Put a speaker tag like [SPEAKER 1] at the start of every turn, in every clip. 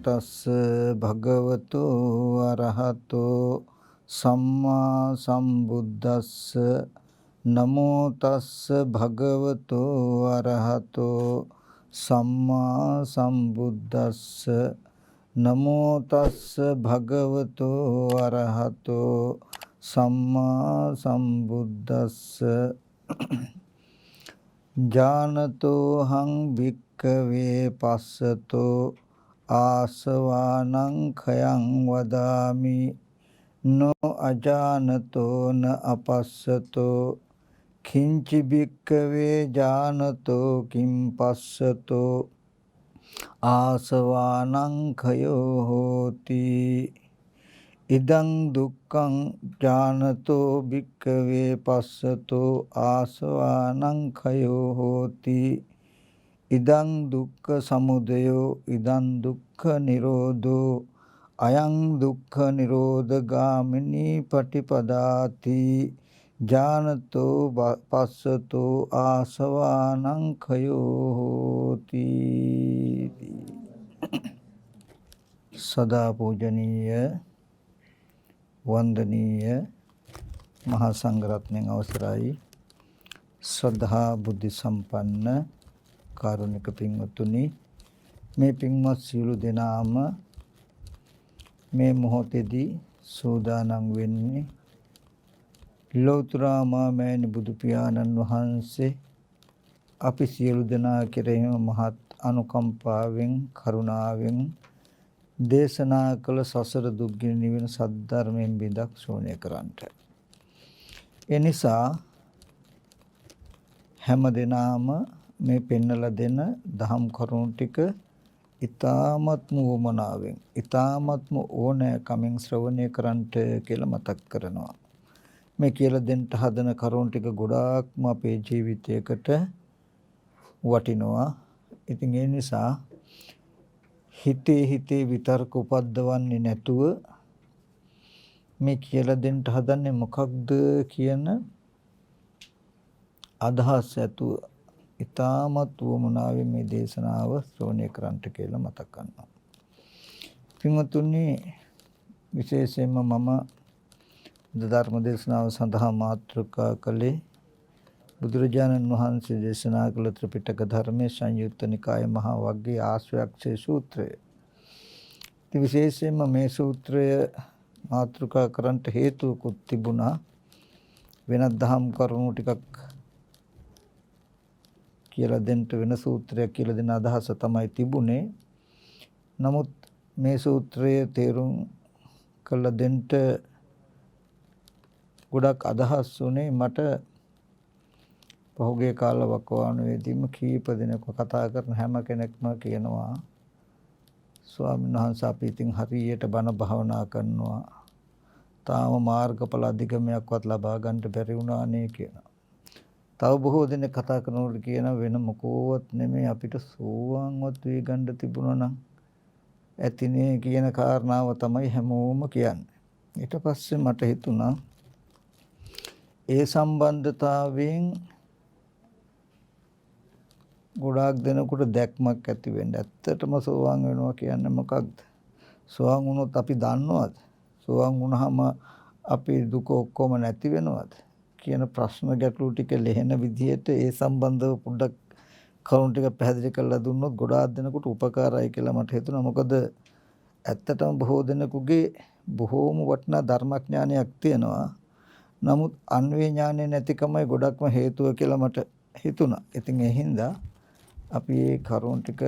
[SPEAKER 1] තස්ස භගවතු අරහතෝ සම්මා සම්බුද්දස්ස නමෝ තස්ස භගවතු අරහතෝ සම්මා සම්බුද්දස්ස නමෝ තස්ස භගවතු අරහතෝ සම්මා සම්බුද්දස්ස ජානතෝ හං භික්ඛවේ පස්සතෝ ආසවානං khයං වදාමි නෝ අජානතෝ න අපස්සතෝ කිංචි භික්ඛවේ ජානතෝ කිම් පස්සතෝ ආසවානං khයෝ හෝති ඉදං දුක්ඛං ජානතෝ භික්ඛවේ පස්සතෝ ආසවානං khයෝ හෝති ඉදං දුක්ඛ සමුදයෝ ඉදං දුක්ඛ නිරෝධෝ අයං දුක්ඛ නිරෝධ ගාමිනී පටිපදාති ජානතෝ පස්සතෝ ආසවානං khයෝ හෝති. සදා පූජනීය වන්දනීය මහා සංඝරත්නයන් අවසරයි ශ්‍රද්ධා බුද්ධ සම්පන්න කාරුණික පින්වත්නි, මේ පින්වත් සියලු දෙනාම මේ මොහොතේදී සෝදානම් වෙන්නේ ලෞතර මාමෑණි බුදු පියාණන් වහන්සේ අපි සියලු දෙනා කෙරෙහිම මහත් අනුකම්පාවෙන් කරුණාවෙන් දේශනා කළ සසර දුක්ගිනි නිවන සද්ධර්මයෙන් බිඳක් ශෝණය කරන්නට. ඒ නිසා හැම දිනාම මේ පෙන්නලා දෙන දහම් කරුණු ටික ඊ타ත්ම වමනාවෙන් ඊ타ත්ම ඕනෑකමින් ශ්‍රවණය කරන්නට කියලා මතක් කරනවා. මේ කියලා දෙන්න හදන කරුණු ටික ගොඩාක්ම අපේ ජීවිතයකට වටිනවා. ඉතින් ඒ නිසා හිතේ විතර්ක උපද්දවන්නේ නැතුව මේ කියලා දෙන්න හදන්නේ මොකක්ද කියන අදහස් ඇතුව ඊ타මත් වමනාවේ මේ දේශනාව ශ්‍රවණය කරන්නට කියලා මතක් කරනවා. පින්වතුනි, විශේෂයෙන්ම මම ධර්ම දේශනාව සඳහා මාතෘකා කළේ බුදුරජාණන් වහන්සේ දේශනා කළ ත්‍රිපිටක ධර්මයේ සංයුත්ත නිකායේ මහා වග්ගයේ ආශ්‍රයක්ෂේ සූත්‍රය. ඉතින් විශේෂයෙන්ම මේ සූත්‍රය මාතෘකා කරන්නට හේතුකුත් තිබුණා. වෙනත් දහම් කරුණු ටිකක් කියලා දෙන්න වෙන සූත්‍රයක් කියලා දෙන අදහස තමයි තිබුණේ. නමුත් මේ සූත්‍රයේ තේරුම් කළ දෙන්න ගොඩක් අදහස් උනේ මට පහුගිය කාල වකවානුවේදීම කීප දිනක කතා කරන හැම කෙනෙක්ම කියනවා, ස්වාමීන් වහන්සේ අපි ඉතින් හරියට බණ භාවනා කරනවා, තාම මාර්ගඵල අධිගමයක්වත් ලබා ගන්නට බැරි වුණානේ කියනවා. තව බොහෝ දෙනෙක් කතා කරනකොට කියන වෙන මොකෝවත් නෙමෙයි අපිට සෝවාන්වත් වී ගන්න තිබුණා නම් ඇතිනේ කියන කාරණාව තමයි හැමෝම කියන්නේ. ඊට පස්සේ මට හිතුණා ඒ සම්බන්ධතාවයෙන් ගොඩාක් දෙනෙකුට දැක්මක් ඇති වෙන්න. ඇත්තටම සෝවාන් වෙනවා කියන්නේ මොකක්ද? සෝවාන් වුණොත් අපි දන්නවද? සෝවාන් වුණාම අපි දුක ඔක්කොම නැති වෙනවද කියන ප්‍රශ්න ගැටලු ටික ලෙහෙන විදිහට ඒ සම්බන්ධව පොඩ්ඩක් කරුණු ටික පැහැදිලි කරලා දුන්නොත් ගොඩාක් දෙනෙකුට උපකාරයි කියලා මට හිතුණා. මොකද ඇත්තටම බොහෝ දෙනෙකුගේ බොහෝම වටිනා ධර්මඥානයක් තියෙනවා. නමුත් අන්වේ ඥානෙ නැතිකමයි ගොඩක්ම හේතුව කියලා මට හිතුණා. ඉතින් ඒ හින්දා අපි මේ කරුණු ටික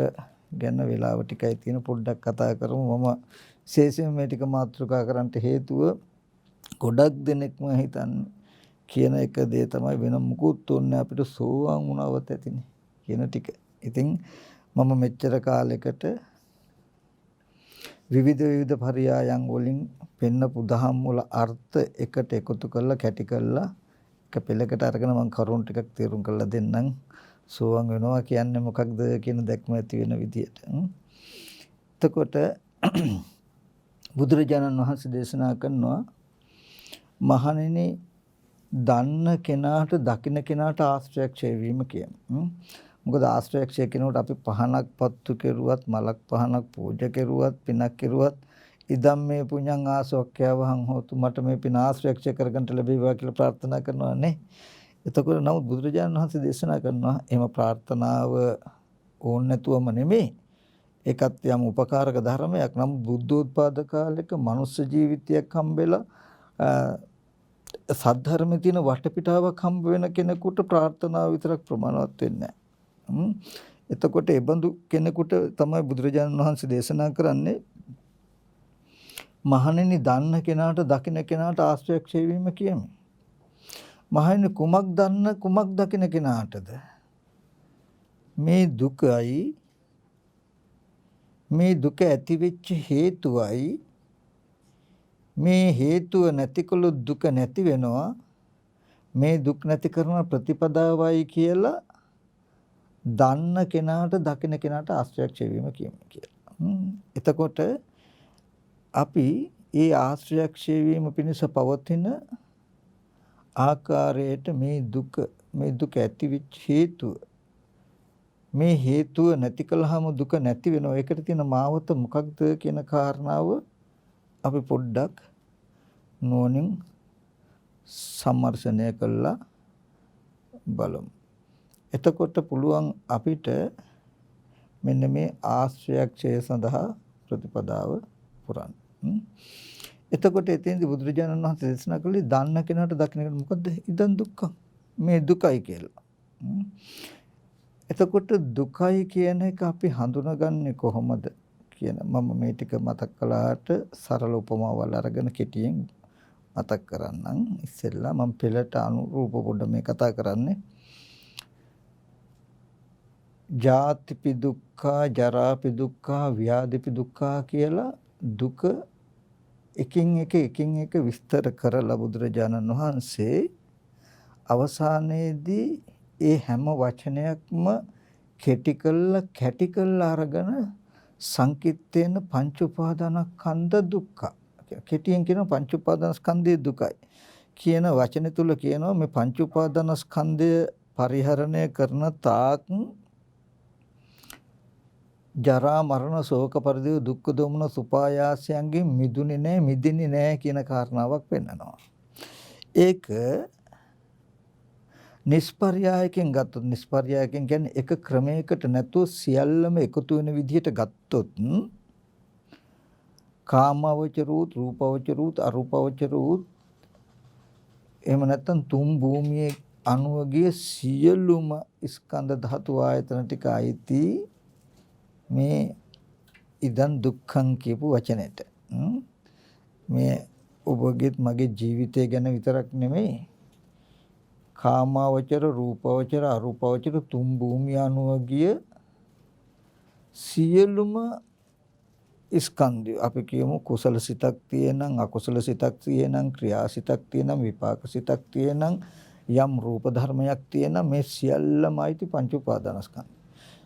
[SPEAKER 1] ගැන වෙලාව ටිකයි තියෙන පොඩ්ඩක් කතා කරමු. මම විශේෂයෙන් මේ ටික මාතෘකා කරන්නට හේතුව ගොඩක් දෙනෙක්ම හිතන්නේ කියන එක දේ තමයි වෙන මුකුත් ඕනේ අපිට සෝවාන් වුණාවත් ඇතිනේ කියන ටික. ඉතින් මම මෙච්චර කාලයකට විවිධ පරයයන් වලින් පෙන්නපු දහම් වල අර්ථ එකට එකතු කරලා කැටි කරලා එක පෙළකට අරගෙන මම කරුණු ටිකක් තේරුම් කරලා දෙන්නම්. සෝවාන් වෙනවා කියන්නේ මොකක්ද කියන දැක්ම ඇති වෙන විදියට. එතකොට බුදුරජාණන් වහන්සේ දේශනා කරනවා, මහණෙනි දන්න කෙනාට දකින්න කෙනාට ආශ්‍රයක්ෂය වීම කියන්නේ. මොකද ආශ්‍රයක්ෂය කෙනෙකුට අපි පහනක් පත්තු කෙරුවත්, මලක් පහනක් පූජා කෙරුවත්, පිනක් කෙරුවත් ඉදම් මේ පුඤ්ඤං ආසෝක්ඛ්‍යවහං හෝතු මට මේ පින ආශ්‍රයක්ෂය කරගන්න ලැබේවා කියලා ප්‍රාර්ථනා කරනවා නේ. එතකොට නමුත් බුදුරජාණන් වහන්සේ දේශනා කරනවා එහෙම ප්‍රාර්ථනාව ඕන නැතුවම නෙමෙයි. ඒකත් යම් උපකාරක ධර්මයක්. නම් බුද්ධෝත්පාද කාලෙක මනුස්ස ජීවිතයක් හම්බෙලා සද්ධර්මයේ තියෙන වටපිටාවක් හම්බ වෙන කෙනෙකුට ප්‍රාර්ථනාව විතරක් ප්‍රමාණවත් වෙන්නේ නැහැ. එතකොට ඒ බඳු කෙනෙකුට තමයි බුදුරජාණන් වහන්සේ දේශනා කරන්නේ මහණෙනි දන්න කෙනාට දකින්න කෙනාට ආශ්‍රයක්ෂය වීම කියමි. මහණෙනි කුමක් දන්න කුමක් දකින්න කෙනාටද? මේ දුකයි මේ දුක ඇති වෙච්ච හේතුවයි මේ හේතුව නැතිකොළොත් දුක නැති වෙනවා. මේ දුක් නැති කරන ප්‍රතිපදාවයි කියලා දන්න කෙනාට දකින්න කෙනාට ආශ්‍රයක්ෂය වීම කියලා. එතකොට අපි ඒ ආශ්‍රයක්ෂය වීම පිණිස පවතින ආකාරයට මේ දුක ඇතිවෙච්ච හේතුව මේ හේතුව නැති කළාම දුක නැති වෙනවා. ඒකට තියෙන මාවත මොකක්ද කියන කාරණාව අපි පොඩ්ඩක් නුවණින් සම්මර්ෂණය කළා බලමු. එතකොට පුළුවන් අපිට මෙන්න මේ ආශ්‍රයක්ෂය සඳහා ප්‍රතිපදාව පුරන්න. එතකොට එතෙන්දී බුදුරජාණන් වහන්සේ දේශනා කළේ දන්න කෙනාට දකින්න කෙනාට මොකද්ද? ඉදන් දුක්ඛ. මේ දුකයි කියලා. එතකොට දුකයි කියන එක අපි හඳුනගන්නේ කොහොමද කියන මම මේ ටික මතක් කළාට සරල උපමාවල් අරගෙන කෙටියෙන් මතක් කරන්නම්. ඉස්සෙල්ලා මම පෙළට අනුරූප පොඩ්ඩ මේ කතා කරන්නේ. ජාතිපි දුක්ඛ, ජරාපි දුක්ඛ, ව්‍යාධිපි දුක්ඛ කියලා දුක එකින් එක විස්තර කරලා බුදුරජාණන් වහන්සේ අවසානයේදී ඒ හැම වචනයක්ම කැටි කළා අරගෙන සංකිට්ඨේන පංච උපාදානස්කන්ධ දුක්ඛ. කෙටියෙන් කියන පංච උපාදානස්කන්ධයේ දුකයි කියන වචන තුල කියනවා මේ පංච උපාදානස්කන්ධය පරිහරණය කරන තාක් ජරා මරණ ශෝක පරිදේව දුක්ඛ දෝමන සුපායාසයන්ගෙන් මිදුනේ නැහැ මිදෙන්නේ නැහැ කියන කාරණාවක් පෙන්නනවා. ඒක නිස්පර්යායකෙන් ගත්තොත් නිස්පර්යායකෙන් කියන්නේ එක ක්‍රමයකට නැතුව සියල්ලම එකතු වෙන විදිහට ගත්තොත් කාමවචරූත් රූපවචරූත් අරූපවචරූත් එහෙම නැත්නම් තුන් භූමියේ අණුවගේ සියලුම ස්කන්ධ ධාතු ආයතන ටික අයිති මේ ඉදන් දුක්ඛං කියපු වචනෙට. මේ ඔබගේත් මගේ ජීවිතය ගැන විතරක් නෙමෙයි කාමාවචර රූපවචර අරූපවචර තුන් භූමිය අනුව ගිය සියලුම ස්කන්ධය අපි කියමු කුසල සිතක් තියෙනම් අකුසල සිතක් තියෙනම් ක්‍රියාසිතක් තියෙනම් විපාක සිතක් තියෙනම් යම් රූප ධර්මයක් තියෙනම් මේ සියල්ලම අයිති පංච උපාදානස්කන්ධ.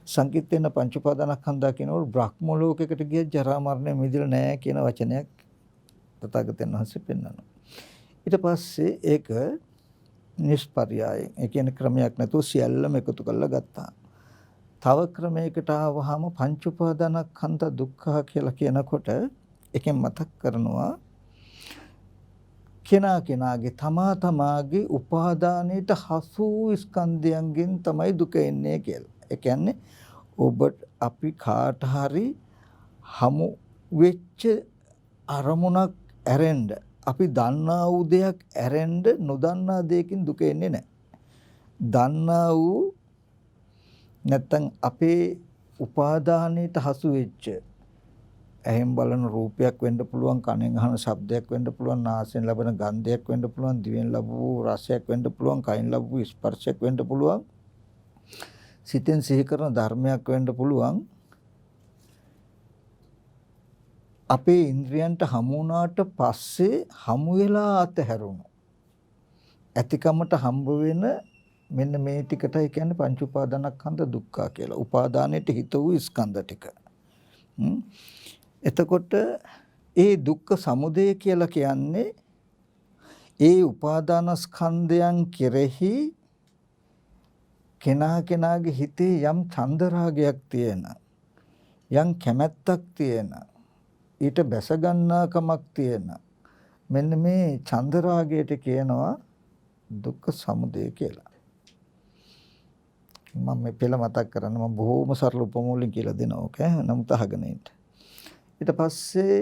[SPEAKER 1] සංකිට්ඨේන පංච උපාදානස්කන්ධ කියනකොට බ්‍රහ්ම ලෝකයකට ගිය ජරා මරණය මිදෙලා නැහැ කියන වචනයක් තථාගතයන් වහන්සේ පෙන්වනවා. ඊට පස්සේ ඒක නිෂ්පර්යායෙන් ඒ කියන්නේ ක්‍රමයක් නැතුව සියල්ලම එකතු කරලා ගත්තා. තව ක්‍රමයකට ආවහම පංච උපාදානස්කන්ධ දුක්ඛ කියලා කියනකොට එකෙන් මතක් කරනවා කෙනාගේ තමාගේ උපාදානයට හසු ස්කන්ධයන්ගෙන් තමයි දුක එන්නේ කියලා. ඒ කියන්නේ ඔබට අපි කාට හරි හමු වෙච්ච අරමුණක් ඇරෙන්න අපි දන්නා වූ දෙයක් ඇරෙන්න නොදන්නා දෙයකින් දුක එන්නේ නැහැ. දන්නා වූ නැත්තම් අපේ උපාදානයට හසු වෙච්ච ඇහෙන් බලන රූපයක් වෙන්න පුළුවන්, කනෙන් අහන ශබ්දයක් වෙන්න පුළුවන්, නාසයෙන් ලබන ගන්ධයක් වෙන්න පුළුවන්, දිවෙන් ලැබූ රසයක් වෙන්න පුළුවන්, කයින් ලැබූ ස්පර්ශයක් වෙන්න පුළුවන්, සිතෙන් සිහි කරන ධර්මයක් වෙන්න පුළුවන්. අපේ ඉන්ද්‍රියන්ට හමු වුණාට පස්සේ හමු වෙලා අතහැරුණු ඇතිකමට හම්බ වෙන මෙන්න මේ ටිකටයි කියන්නේ පංච උපාදානස්කන්ධ දුක්ඛ කියලා. උපාදානෙට හිත වූ ස්කන්ධ ටික. එතකොට ඒ දුක්ඛ සමුදය කියලා කියන්නේ ඒ උපාදානස්කන්ධයන් කෙරෙහි කෙනාගේ හිතේ යම් චන්දරාගයක් තියෙන, යම් කැමැත්තක් තියෙන, ඊට බැස ගන්නාකමක් තියෙන, මෙන්න මේ චන්දරාගයට කියනවා දුක්ඛ සමුදය කියලා. මම මේ පෙළ මතක් කරන්න මම බොහොම සරල උපමාවලින් කියලා දෙනවා. ඕකේ. නමුත් අහගෙන ඉන්න. ඊට පස්සේ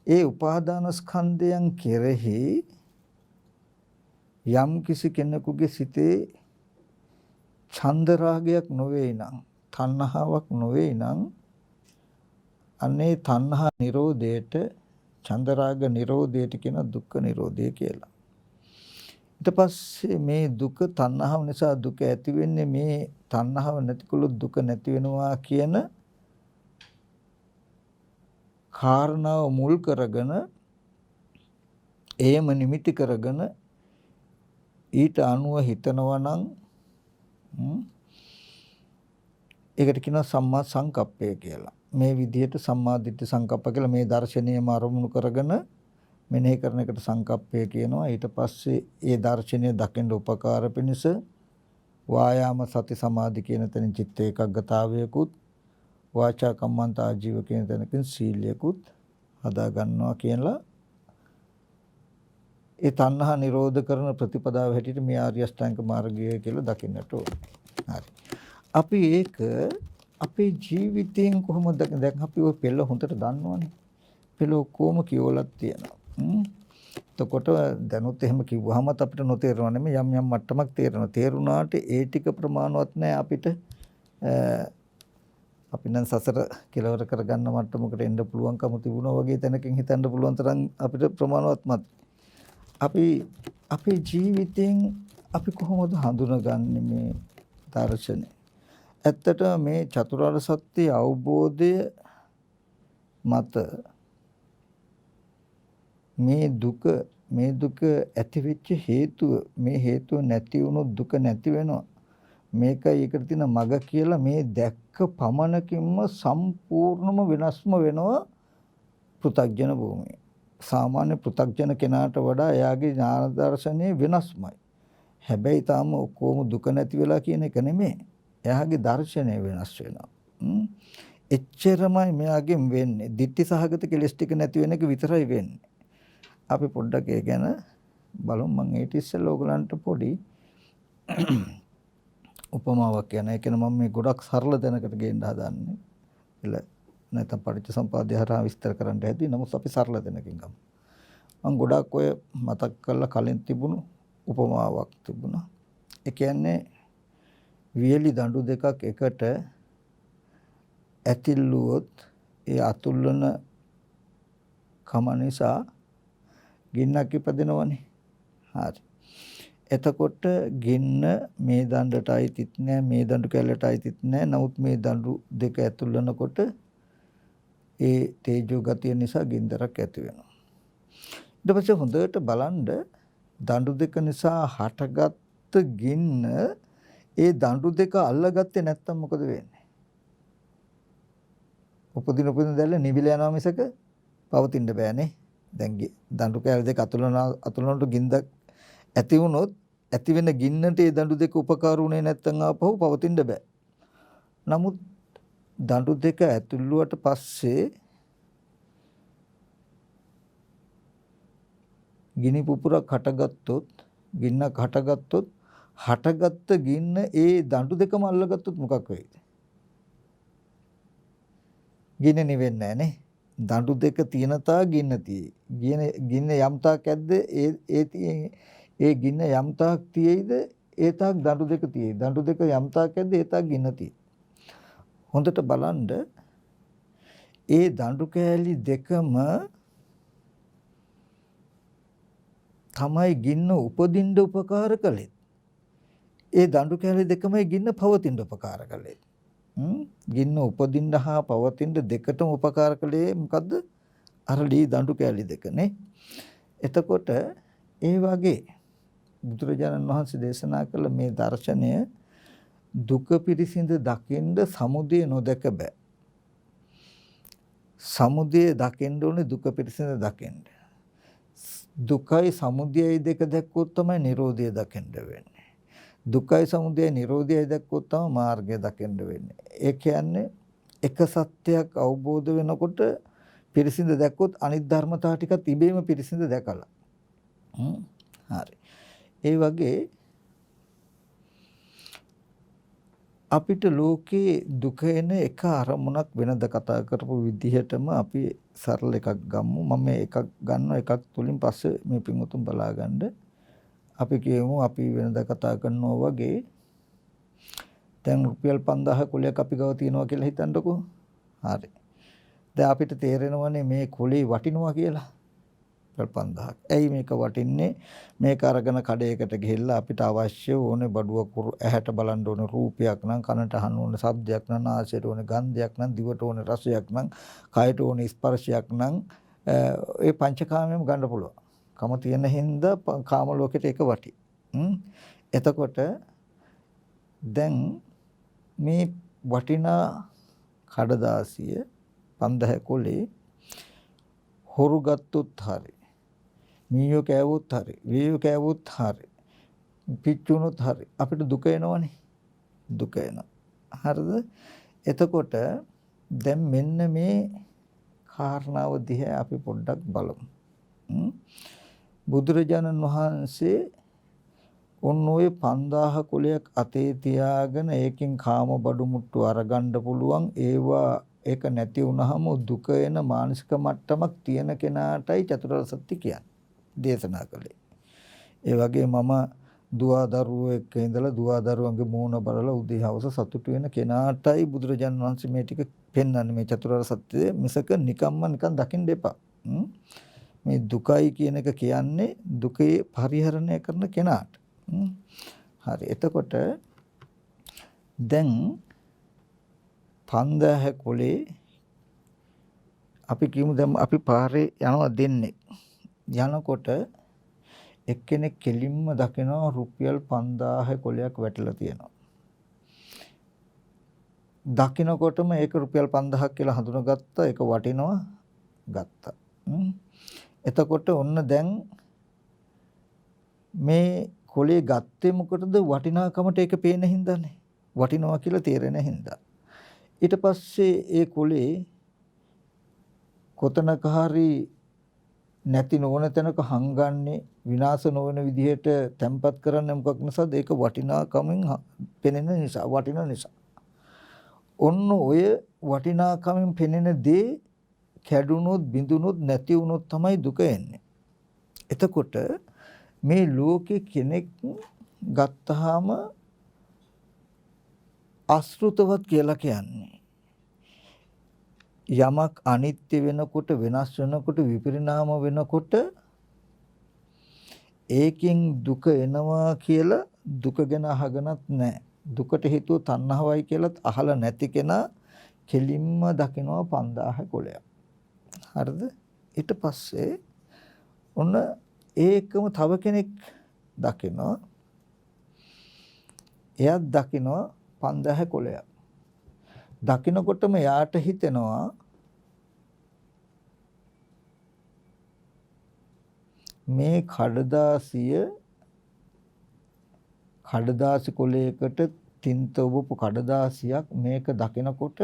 [SPEAKER 1] ඒ උපාදාන ස්කන්ධයන් කෙරෙහි යම් කිසි කෙනෙකුගේ සිතේ ඡන්ද රාගයක් නොවේ නම්, තණ්හාවක් නොවේ නම්, අනේ තණ්හා නිරෝධයට, ඡන්ද රාග නිරෝධයට කියන දුක්ඛ නිරෝධය කියලා. ඊට පස්සේ මේ දුක තණ්හාව නිසා දුක ඇති වෙන්නේ, මේ තණ්හාව නැතිකොළොත් දුක නැති වෙනවා කියන කාරණාව මුල් කරගෙන, එහෙම නිමිති කරගෙන ඊට අනුව හිතනවා නම් ඒකට කියනවා සම්මා සංකප්පය කියලා. මේ විදිහට සම්මා දිට්ඨි සංකප්ප කියලා මේ දර්ශනීයම අරමුණු කරගෙන මෙනෙහි කරන එකට සංකප්පය කියනවා. ඊට පස්සේ ඒ දර්ශනීය දකින්න උපකාර පිණිස වායාම සති සමාධි කියන තැනින් චිත්ත ඒකග්ගතාවයකුත්, වාචා කම්මන්ත ආජීව කියන තැනකින් සීලයකුත් හදා ගන්නවා කියලා. ඒ තණ්හා නිරෝධ කරන ප්‍රතිපදාව හැටියට මේ ආර්ය අෂ්ටාංග මාර්ගය කියලා දකින්නට ඕනේ. හරි. අපි ඒක අපේ ජීවිතයෙන් කොහොමද දැන් අපි ওই පෙළ හොඳට දන්නවනේ. පෙළ කොහොම කියවලක් තියෙනවා. එතකොට දැනුත් එහෙම කිව්වහම අපිට නොතේරෙනවා නෙමෙයි, යම් යම් මට්ටමක් තේරෙනවා. තේරුණාට ඒ ටික ප්‍රමාණවත් නැහැ අපිට. අපි නම් සසර කෙලවර කරගන්න මට්ටමකට එන්න පුළුවන්කම තිබුණා වගේ තැනකින් හිතන්න පුළුවන් තරම් අපිට ප්‍රමාණවත්මත්. අපි අපේ ජීවිතෙන් අපි කොහොමද හඳුනගන්නේ මේ දර්ශනය? ඇත්තට මේ චතුරාර්ය සත්‍ය අවබෝධය මත මේ දුක ඇති වෙච්ච හේතුව, මේ හේතුව නැති වුණොත් දුක නැති වෙනවා. මේකයි ඒකට තියෙන මග කියලා මේ දැක්ක පමණකින්ම සම්පූර්ණම වෙනස්ම වෙනවා පෘථග්ජන භූමිය. සාමාන්‍ය පෘථග්ජන කෙනාට වඩා එයාගේ ඥාන දර්ශනය වෙනස්මයි. හැබැයි තාම ඔක්කොම දුක නැති වෙලා කියන එක නෙමෙයි. එයාගේ දර්ශනය වෙනස් වෙනවා. එච්චරමයි මෙයාගෙන් වෙන්නේ. ditthi සහගත කෙලස් ටික නැති වෙන එක විතරයි වෙන්නේ. අපි පොඩ්ඩක් ඒ ගැන බලමු. මම ඊට ඉස්සෙල්ලා ඕගලන්ට පොඩි උපමාවක් කියන එක මම මේ ගොඩක් සරල දැනකට ගේන්න හදන්නේ. නැත්නම් පටිච්චසමුප්පාදය හරහා විස්තර කරන්න හැදී. නමුත් අපි සරල දැනකින් ගමු. මම ගොඩක් ඔය මතක් කරලා කලින් තිබුණු උපමාවක් තිබුණා. ඒ කියන්නේ වියලි දඬු දෙකක් එකට ඇතිල්ලුවොත් ඒ අතුල්ලන කම නිසා ගින්නක් ඉපදෙනවනේ. හරි. එතකොට ගින්න මේ දණ්ඩට අයිතිත් නෑ, මේ දඬු කැලට අයිතිත් නෑ. නමුත් මේ දඬු දෙක ඇතුළනකොට ඒ තේජෝ ගතිය නිසා ගින්දරක් ඇති වෙනවා. ඊට පස්සේ හොඳට බලන්න දඬු දෙක නිසා හටගත්ත ගින්න ඒ දඬු දෙක අල්ලගත්තේ නැත්තම් මොකද වෙන්නේ? උපදින දැල්ල නිවිල යනවා මිසක පවතින්න බෑනේ. දැන් දඬු කැල දෙක අතුලනට ගින්දක් ඇති වුණොත් ඇති වෙන ගින්නට ඒ දඬු දෙක උපකාර වුණේ නැත්තම් ආපහු පවතින්න බෑ. නමුත් දඬු දෙක ඇතුළුවට පස්සේ ගිනි පුපුරක් හටගත්තොත්, ගින්නක් හටගත්තොත්, හටගත්ත ගින්න ඒ දඬු දෙකම අල්ලගත්තොත් මොකක් වෙයිද? ගින්න නිවෙන්නේ නැහනේ. දඬු දෙක තියෙන තා ගින්න තියෙයි. ගින්න යම් තාක් ඇද්ද ඒ ගින්න යම් තාක් තියෙයිද ඒ තාක් දඬු දෙක තියෙයි. දඬු දෙක යම් තාක් ඇද්ද ඒ තාක් ගින්න තියෙයි. හොඳට බලන්න ඒ දඬු කෑලි දෙකම තමයි ගින්න උපදින්න උපකාර කළේ. ඒ දඬු කෑලි දෙකමයි ගින්න පවතින්න උපකාර කළේ. ගින්න උපදින්න හා පවතින්න දෙකටම උපකාර කළේ මොකද්ද? අර ලී දඬු කෑලි දෙකනේ. එතකොට ඒ වගේ බුදුරජාණන් වහන්සේ දේශනා කළ මේ දර්ශනය දුක පිරිසිඳ දකින්න සමුදය නොදක බෑ. සමුදය දකින්න ඕනේ දුක පිරිසිඳ දකින්න. දුකයි සමුදයයි දෙක දැක්කොත් තමයි නිරෝධය දකින්න වෙන්නේ. දුක්ඛයි සමුදය නිරෝධයයි දැක්කොත් තමයි මාර්ගය දකින්න වෙන්නේ. ඒ කියන්නේ එක සත්‍යයක් අවබෝධ වෙනකොට පිරිසිඳ දැක්කොත් අනිත් ධර්මතා ටිකත් ඉබේම පිරිසිඳ දැකලා. හරි. ඒ වගේ අපිට ලෝකේ දුක එන එක අරමුණක් වෙනද කතා කරපු විදිහටම අපි සරල එකක් ගමු. මම මේ එකක් ගන්නවා, එකක් තුලින් පස්සේ මේ පින්වතුන් බලාගන්න. අපි කියමු අපි වෙනද කතා කරනවා වගේ දැන් රුපියල් 5000 කුලයක් අපි ගාව තියනවා කියලා හිතන්නකෝ. හරි. දැන් අපිට තේරෙනවනේ මේ කුලේ වටිනවා කියලා. රුපියල් 5000ක්. ඇයි මේක වටින්නේ? මේක අරගෙන කඩේකට ගිහිල්ලා අපිට අවශ්‍ය ඕනේ බඩුව ඇහැට බලන්න ඕනේ රූපයක් නම්, කනට අහන්න ඕනේ ශබ්දයක් නම්, නාසයට ඕනේ ගන්ධයක් නම්, දිවට ඕනේ රසයක් නම්, කයට ඕනේ ස්පර්ශයක් නම් ඒ පංචකාමයෙන් ගන්න පුළුවන්. කම තියෙන හින්දා කාම ලෝකෙට ඒක වටි. එතකොට දැන් මේ වටිනා කඩදාසිය 5000 කුලේ හොරු ගත්තොත් හරි, මීයෝ කෑවොත් හරි, වීයෝ කෑවොත් හරි, පිච්චුනොත් හරි අපිට දුක එනවනේ. දුක එනවා. හරිද? එතකොට දැන් මෙන්න මේ කාරණාව දිහා අපි පොඩ්ඩක් බලමු. බුදුරජාණන් වහන්සේ ඔන්න ඔය 5000 කුලයක් අතේ තියාගෙන ඒකෙන් කාම බඩු මුට්ටු අරගන්න පුළුවන්. ඒවා ඒක නැති වුනහම දුක එන මානසික මට්ටමක් තියෙන කෙනාටයි චතුරාර්ය සත්‍ය කියන්නේ. දේශනා කළේ. ඒ වගේ මම දුවදරුවෝ එක්ක ඉඳලා දුවදරුවන්ගේ මූණ බලලා උදේ හවස සතුටු වෙන කෙනාටයි බුදුරජාණන් වහන්සේ මේ ටික පෙන්වන්නේ මේ චතුරාර්ය සත්‍යය මිසක නිකම්ම නිකන් දකින්න එපා. මේ දුකයි කියන එක කියන්නේ දුකේ පරිහරණය කරන කෙනාට. හරි. එතකොට දැන් 5000 කුලේ අපි කියමු දැන් අපි පාරේ යනවා දෙන්නේ. යනකොට එක්කෙනෙක් කෙලින්ම දකිනවා රුපියල් 5000 කුලයක් වැටලා තියෙනවා. දකින්නකොටම ඒක රුපියල් 5000ක් කියලා හඳුනාගත්තා. ඒක වටිනවා ගත්තා. එතකොට ඔන්න දැන් මේ කොලේ ගත්තේ මොකටද? වටිනාකමට ඒක පේන හින්දානේ. වටිනවා කියලා තේරෙන හින්දා. ඊට පස්සේ ඒ කොලේ කොතනක හරි නැති නොවන තැනක හංගන්නේ විනාශ නොවන විදිහට තැම්පත් කරන්නේ මොකක් නිසාද? ඒක වටිනාකමින් පෙනෙන නිසා, වටින නිසා. ඔන්න ඔය වටිනාකමින් පෙනෙන දේ කැඩුනොත්, බිඳුනොත්, නැති වුනොත් තමයි දුක එන්නේ. එතකොට මේ ලෝකේ කෙනෙක් ගත්තාම අසෘතවත් කියලා කියන්නේ යමක් අනිත්‍ය වෙනකොට, වෙනස් වෙනකොට, විපරිණාම වෙනකොට ඒකෙන් දුක එනවා කියලා දුක ගැන අහගෙනත් නැහැ. දුකට හේතුව තණ්හාවයි කියලාත් අහලා නැති කෙනා කෙලින්ම දකිනවා 5000 කුලයක්. හරිද? ඊට පස්සේ ඔන්න ඒකම තව කෙනෙක් දකිනවා. එයාත් දකිනවා 5000 කුලයක්. දකින්නකොටම යාට හිතෙනවා මේ කඩදාසි කොලයකට තින්ත ඔබපු කඩදාසියක් මේක දකිනකොට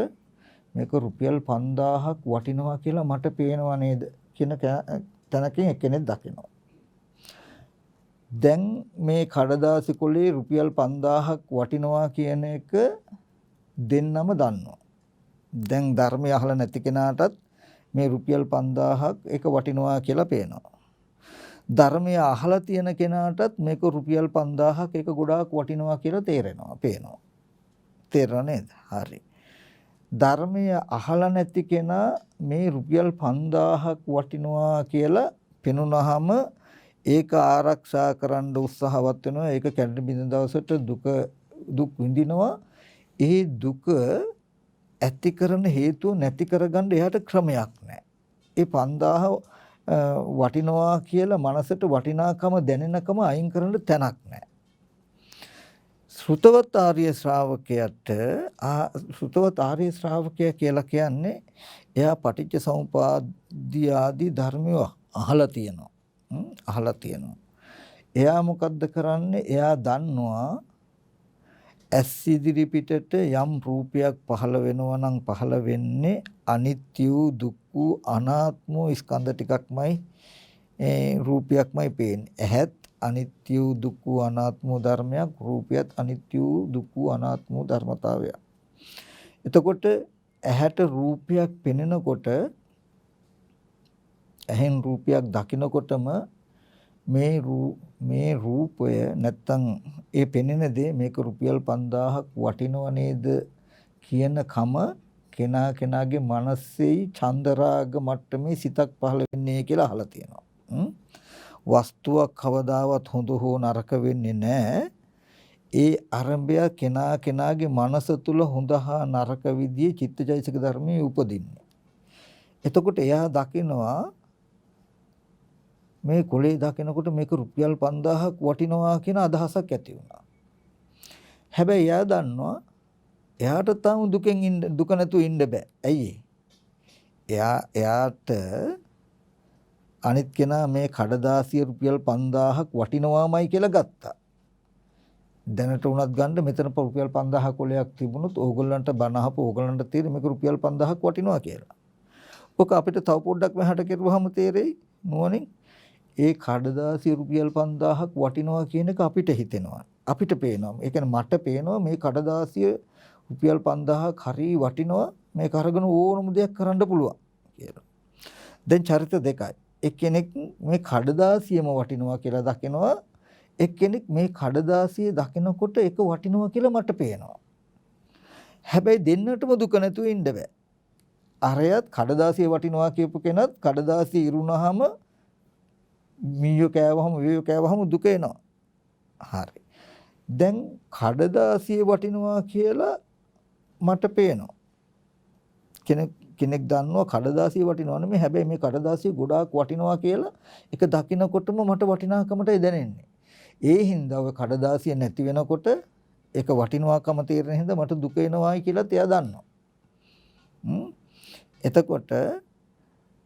[SPEAKER 1] මේක රුපියල් 5000ක් වටිනවා කියලා මට පේනවා නේද කියන තැනකින් එක්කෙනෙක් දකිනවා. දැන් මේ කඩදාසි කොලේ රුපියල් 5000ක් වටිනවා කියන එක දෙන්නම දන්නවා. දැන් ධර්මය අහලා නැති කෙනාටත් මේ රුපියල් 5000ක් ඒක වටිනවා කියලා පේනවා. ධර්මය අහලා තියෙන කෙනාටත් මේක රුපියල් 5000ක් ඒක ගොඩාක් වටිනවා කියලා තේරෙනවා, පේනවා. තේරෙනව නේද? හරි. ධර්මය අහලා නැති කෙනා මේ රුපියල් 5000ක් වටිනවා කියලා පෙනුනහම ඒක ආරක්ෂා කරන්න උත්සාහවත් වෙනවා. ඒක කැඩෙන බිඳ දවසට දුක් විඳිනවා. ඒ දුක ඇති කරන හේතුව නැති කරගන්න එයාට ක්‍රමයක් නැහැ. ඒ 5000 වටිනවා කියලා මනසට වටිනාකම දැනෙනකම අයින් කරන්න තැනක් නැහැ. ශ්‍රුතවත් ආර්ය ශ්‍රාවකයාට ශ්‍රුතවත් ආර්ය ශ්‍රාවකයා කියලා කියන්නේ එයා පටිච්ච සමුපාදී ආදී ධර්මය අහලා තියෙනවා. එයා මොකද්ද කරන්නේ? එයා දන්නවා ඇස් ඉදිරි පිටට යම් රූපයක් පහළ වෙනවා නම් පහළ වෙන්නේ අනිත්‍ය වූ දුක් වූ අනාත්ම වූ ස්කන්ධ ටිකක්මයි රූපයක්මයි පේන්නේ. ඇහත් අනිත්‍ය වූ දුක් වූ අනාත්ම වූ ධර්මයක්, රූපයත් අනිත්‍ය වූ දුක් වූ අනාත්ම වූ ධර්මතාවයක්. එතකොට ඇහැට රූපයක් පෙනෙනකොට, ඇහෙන් රූපයක් දකිනකොටම මේ රූපය නැත්තම් ඒ පෙනෙන දේ මේක රුපියල් 5000ක් වටිනව නේද කියන කම කෙනාගේ මනසෙයි චන්දරාග මට්ටමේ සිතක් පහළ වෙන්නේ කියලා අහලා තියෙනවා. වස්තුවක් කවදාවත් හොඳ හෝ නරක වෙන්නේ නැහැ. ඒ අරඹය කෙනාගේ මනස තුල හොඳ හා නරක විදිහේ චිත්තචෛතසික ධර්මයේ උපදින්නේ. එතකොට එයා දකිනවා මේ කොලේ දකිනකොට මේක රුපියල් 5000ක් වටිනවා කියන අදහසක් ඇති වුණා. හැබැයි එයා දන්නවා එයාට තාම දුක නැතුව ඉන්න බෑ. ඇයි එයාට අනිත් කෙනා මේ කඩදාසිය රුපියල් 5000ක් වටිනවාමයි කියලා ගත්තා. දැනට උනත් ගන්න මෙතන රුපියල් 5000 කොලයක් තිබුණොත් ඕගොල්ලන්ට බණ අහපු ඕගොල්ලන්ට තේරෙයි මේක රුපියල් 5000ක් වටිනවා කියලා. ඔක අපිට තව පොඩ්ඩක් මෙහාට කෙරුවාම තේරෙයි නුවණින් ඒ කඩදාසිය රුපියල් 5000ක් වටිනවා කියන එක අපිට හිතෙනවා. අපිට පේනවා. ඒ කියන්නේ මට පේනවා මේ කඩදාසිය රුපියල් 5000ක් හරි වටිනවා. මේක අරගෙන ඕනම දෙයක් කරන්න පුළුවන් කියලා. දැන් චරිත දෙකයි. එක්කෙනෙක් මේ කඩදාසියම වටිනවා කියලා දකිනවා. එක්කෙනෙක් මේ කඩදාසිය දකිනකොට ඒක වටිනවා කියලා මට පේනවා. හැබැයි දෙන්නටම දුක නැතුව ඉන්න බෑ. අරයත් කඩදාසිය වටිනවා කියපු කෙනත් කඩදාසිය ඉරුණාම මීයෝ කෑවහම දුක එනවා. හරි. දැන් කඩදාසිය වටිනවා කියලා මට පේනවා. කෙනෙක් දන්නවා කඩදාසිය වටිනවා නෙමෙයි. හැබැයි මේ කඩදාසිය ගොඩාක් වටිනවා කියලා ඒක දකිනකොටම මට වටිනාකමටයි දැනෙන්නේ. ඒ හින්දා ඔය කඩදාසිය නැති වෙනකොට ඒක වටිනාකම තේරෙන හින්දා මට දුක එනවායි කියලා එයා දන්නවා. එතකොට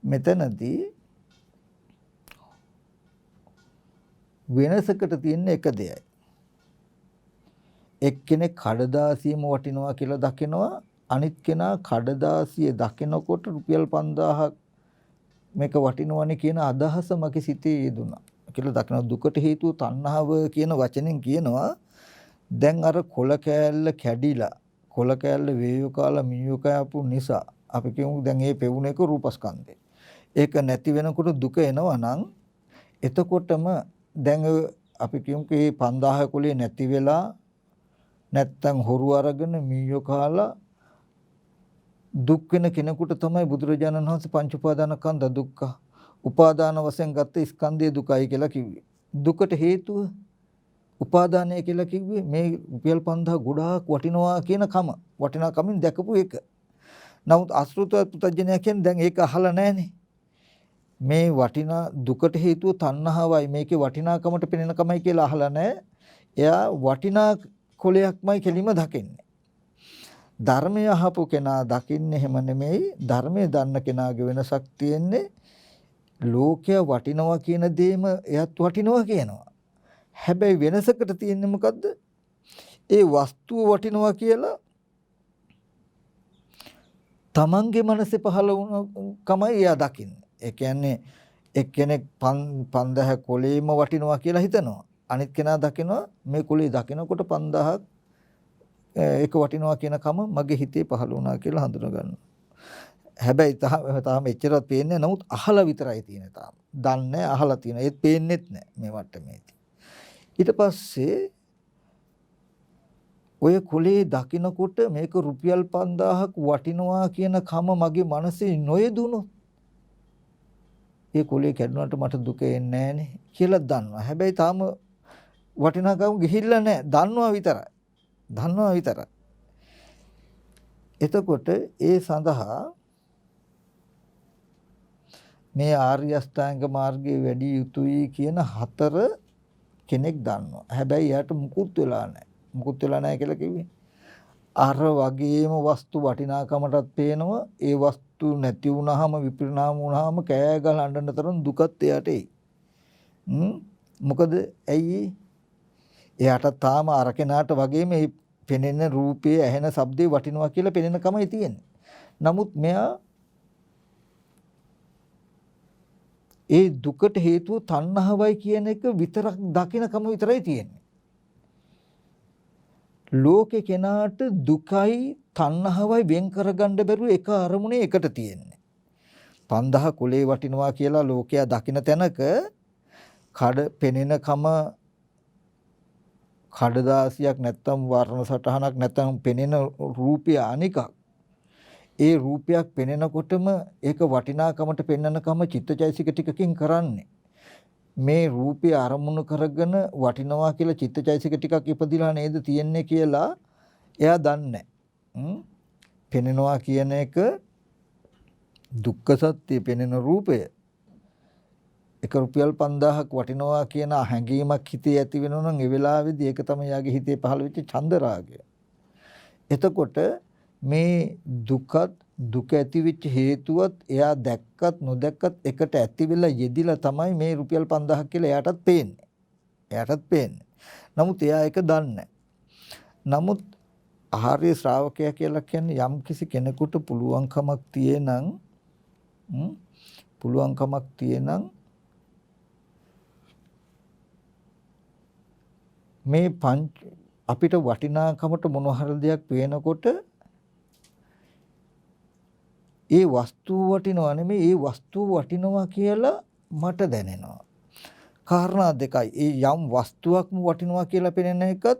[SPEAKER 1] මෙතනදී වෙනසකට තියෙන එක දෙයයි. එක්කෙනෙක් කඩදාසියම වටිනවා කියලා දකිනවා, අනිත් කෙනා කඩදාසිය දකිනකොට රුපියල් 5000ක් මේක වටිනවනේ කියන අදහස මගේ සිතේ යෙදුණා කියලා දකිනවා. දුකට හේතුව තණ්හාව කියන වචනෙන් කියනවා. දැන් අර කොල කෑල්ල කැඩිලා, කොල කෑල්ල වේයෝ කාලා මීයෝ කෑපු නිසා අපි කියමු දැන් මේ පෙවුන එක රූපස්කන්ධය. ඒක නැති වෙනකොට දුක එනවා නම් එතකොටම දැන් අපි කියමු මේ 5000 කුලේ නැති වෙලා නැත්තම් හොරු අරගෙන මීයෝ කාලා දුක් වෙන කෙනෙකුට තමයි බුදුරජාණන් වහන්සේ පංච උපාදානස්කන්ධ දුක්ඛ උපාදාන වශයෙන් ගත්ත ස්කන්ධයේ දුකයි කියලා කිව්වේ. දුකට හේතුව උපාදානය කියලා කිව්වේ මේ රුපියල් 5000 ගොඩාක් වටිනවා කියන කම. වටිනා කමින් දැකපු එක. නමුත් අසෘත පුතඥය කියන්නේ දැන් ඒක අහලා නැහනේ. මේ වටිනා දුකට හේතුව තණ්හාවයි මේකේ වටිනාකමට පෙනෙන කමයි කියලා අහලා නැහැ. එයා වටිනා කොලයක්මයි කෙලිම දකින්නේ. ධර්මය අහපු කෙනා දකින්නේ එහෙම නෙමෙයි. ධර්මයේ දන්න කෙනාගේ වෙනසක් තියෙන්නේ ලෝකය වටිනවා කියන දේම එයත් වටිනවා කියනවා. හැබැයි වෙනසකට තියෙන්නේ මොකද්ද? ඒ වස්තුව වටිනවා කියලා තමන්ගේ මනසේ පහළ වුණ කමයි එයා දකින්නේ. ඒ කියන්නේ එක්කෙනෙක් 5000 කොලේම වටිනවා කියලා හිතනවා. අනිත් කෙනා දකිනවා මේ කොලේ දකිනකොට 5000ක් ඒක වටිනවා කියන කම මගේ හිතේ පහළ වුණා කියලා හඳුනා ගන්නවා. හැබැයි තාම එච්චරවත් පේන්නේ නැහැ. නමුත් අහලා විතරයි තියෙන්නේ තාම. දන්නේ අහලා තියෙනවා. ඒත් පේන්නේත් නැහැ මේ මට්ටමේදී. ඊට පස්සේ ඔය කොලේ දකිනකොට මේක රුපියල් 5000ක් වටිනවා කියන කම මගේ මනසේ නොයදුනොත් ඒ කොලේ කැඩුණාට මට දුක එන්නේ නැහනේ කියලා දන්නවා. හැබැයි තාම වටිනාකම ගිහිල්ලා නැහැ. දන්නවා විතරයි. එතකොට ඒ සඳහා මේ ආර්ය අෂ්ටාංග මාර්ගයේ වැඩි යුතුයි කියන හතර කෙනෙක් දන්නවා. හැබැයි යාට මුකුත් වෙලා නැහැ කියලා කිව්වේ. අර වගේම වස්තු වටිනාකමටත් පේනවා. ඒ වස්තු නැති වුනහම විපරිණාම වුනහම කෑ ගහලා අඬන තරම් දුකත් එයාට එයි. මොකද ඇයි එයාට තාම අර කෙනාට වගේම මේ පෙනෙන රූපයේ ඇහෙන ශබ්දේ වටිනවා කියලා පෙනෙනකමයි තියෙන්නේ. නමුත් මෙයා ඒ දුකට හේතුව තණ්හාවයි කියන එක විතරක් දකිනකම විතරයි තියෙන්නේ. ලෝකේ කෙනාට දුකයි තණ්හාවයි වෙන් කරගන්න බැරුව එක අරමුණේ එකට තියෙන්නේ. 5000 කුලේ වටිනවා කියලා ලෝකයා දකින තැනක පෙනෙනකම කඩදාසියක් නැත්තම් වර්ණ සටහනක් නැත්තම් පෙනෙන රූපය අනිකක්. ඒ රූපයක් පෙනෙනකොටම ඒක වටිනාකමට පෙන්වනකම චිත්තචෛසික ටිකකින් කරන්නේ. මේ රූපය අරමුණු කරගෙන වටිනවා කියලා චිත්තචෛසික ටිකක් ඉපදිලා නේද තියෙන්නේ කියලා එයා දන්නේ. පෙනෙනවා කියන එක දුක්ඛ සත්‍ය පෙනෙන රූපය. එක රුපියල් 5000ක් වටිනවා කියන හැඟීමක් හිතේ ඇති වෙනවා නම් ඒ වෙලාවේදී ඒක තමයි යාගේ හිතේ පහළ වෙච්ච චන්දරාගය. එතකොට මේ දුක ඇති වෙච්ච හේතුවත් එයා දැක්කත් නොදැක්කත් එකට ඇති වෙලා යෙදිලා තමයි මේ රුපියල් 5000ක් කියලා එයාටත් පේන්නේ. නමුත් එයා ඒක දන්නේ. නමුත් ආර්ය ශ්‍රාවකයා කියලා කියන්නේ යම් කිසි කෙනෙකුට පුළුවන්කමක් තියෙනං මේ අපිට වටිනාකමට මොන හරි දෙයක් පේනකොට ඒ වස්තුව වටිනවා නෙමෙයි ඒ වස්තුව වටිනවා කියලා මට දැනෙනවා. කාරණා දෙකයි. ඒ යම් වස්තුවක්ම වටිනවා කියලා පෙනෙන එකත්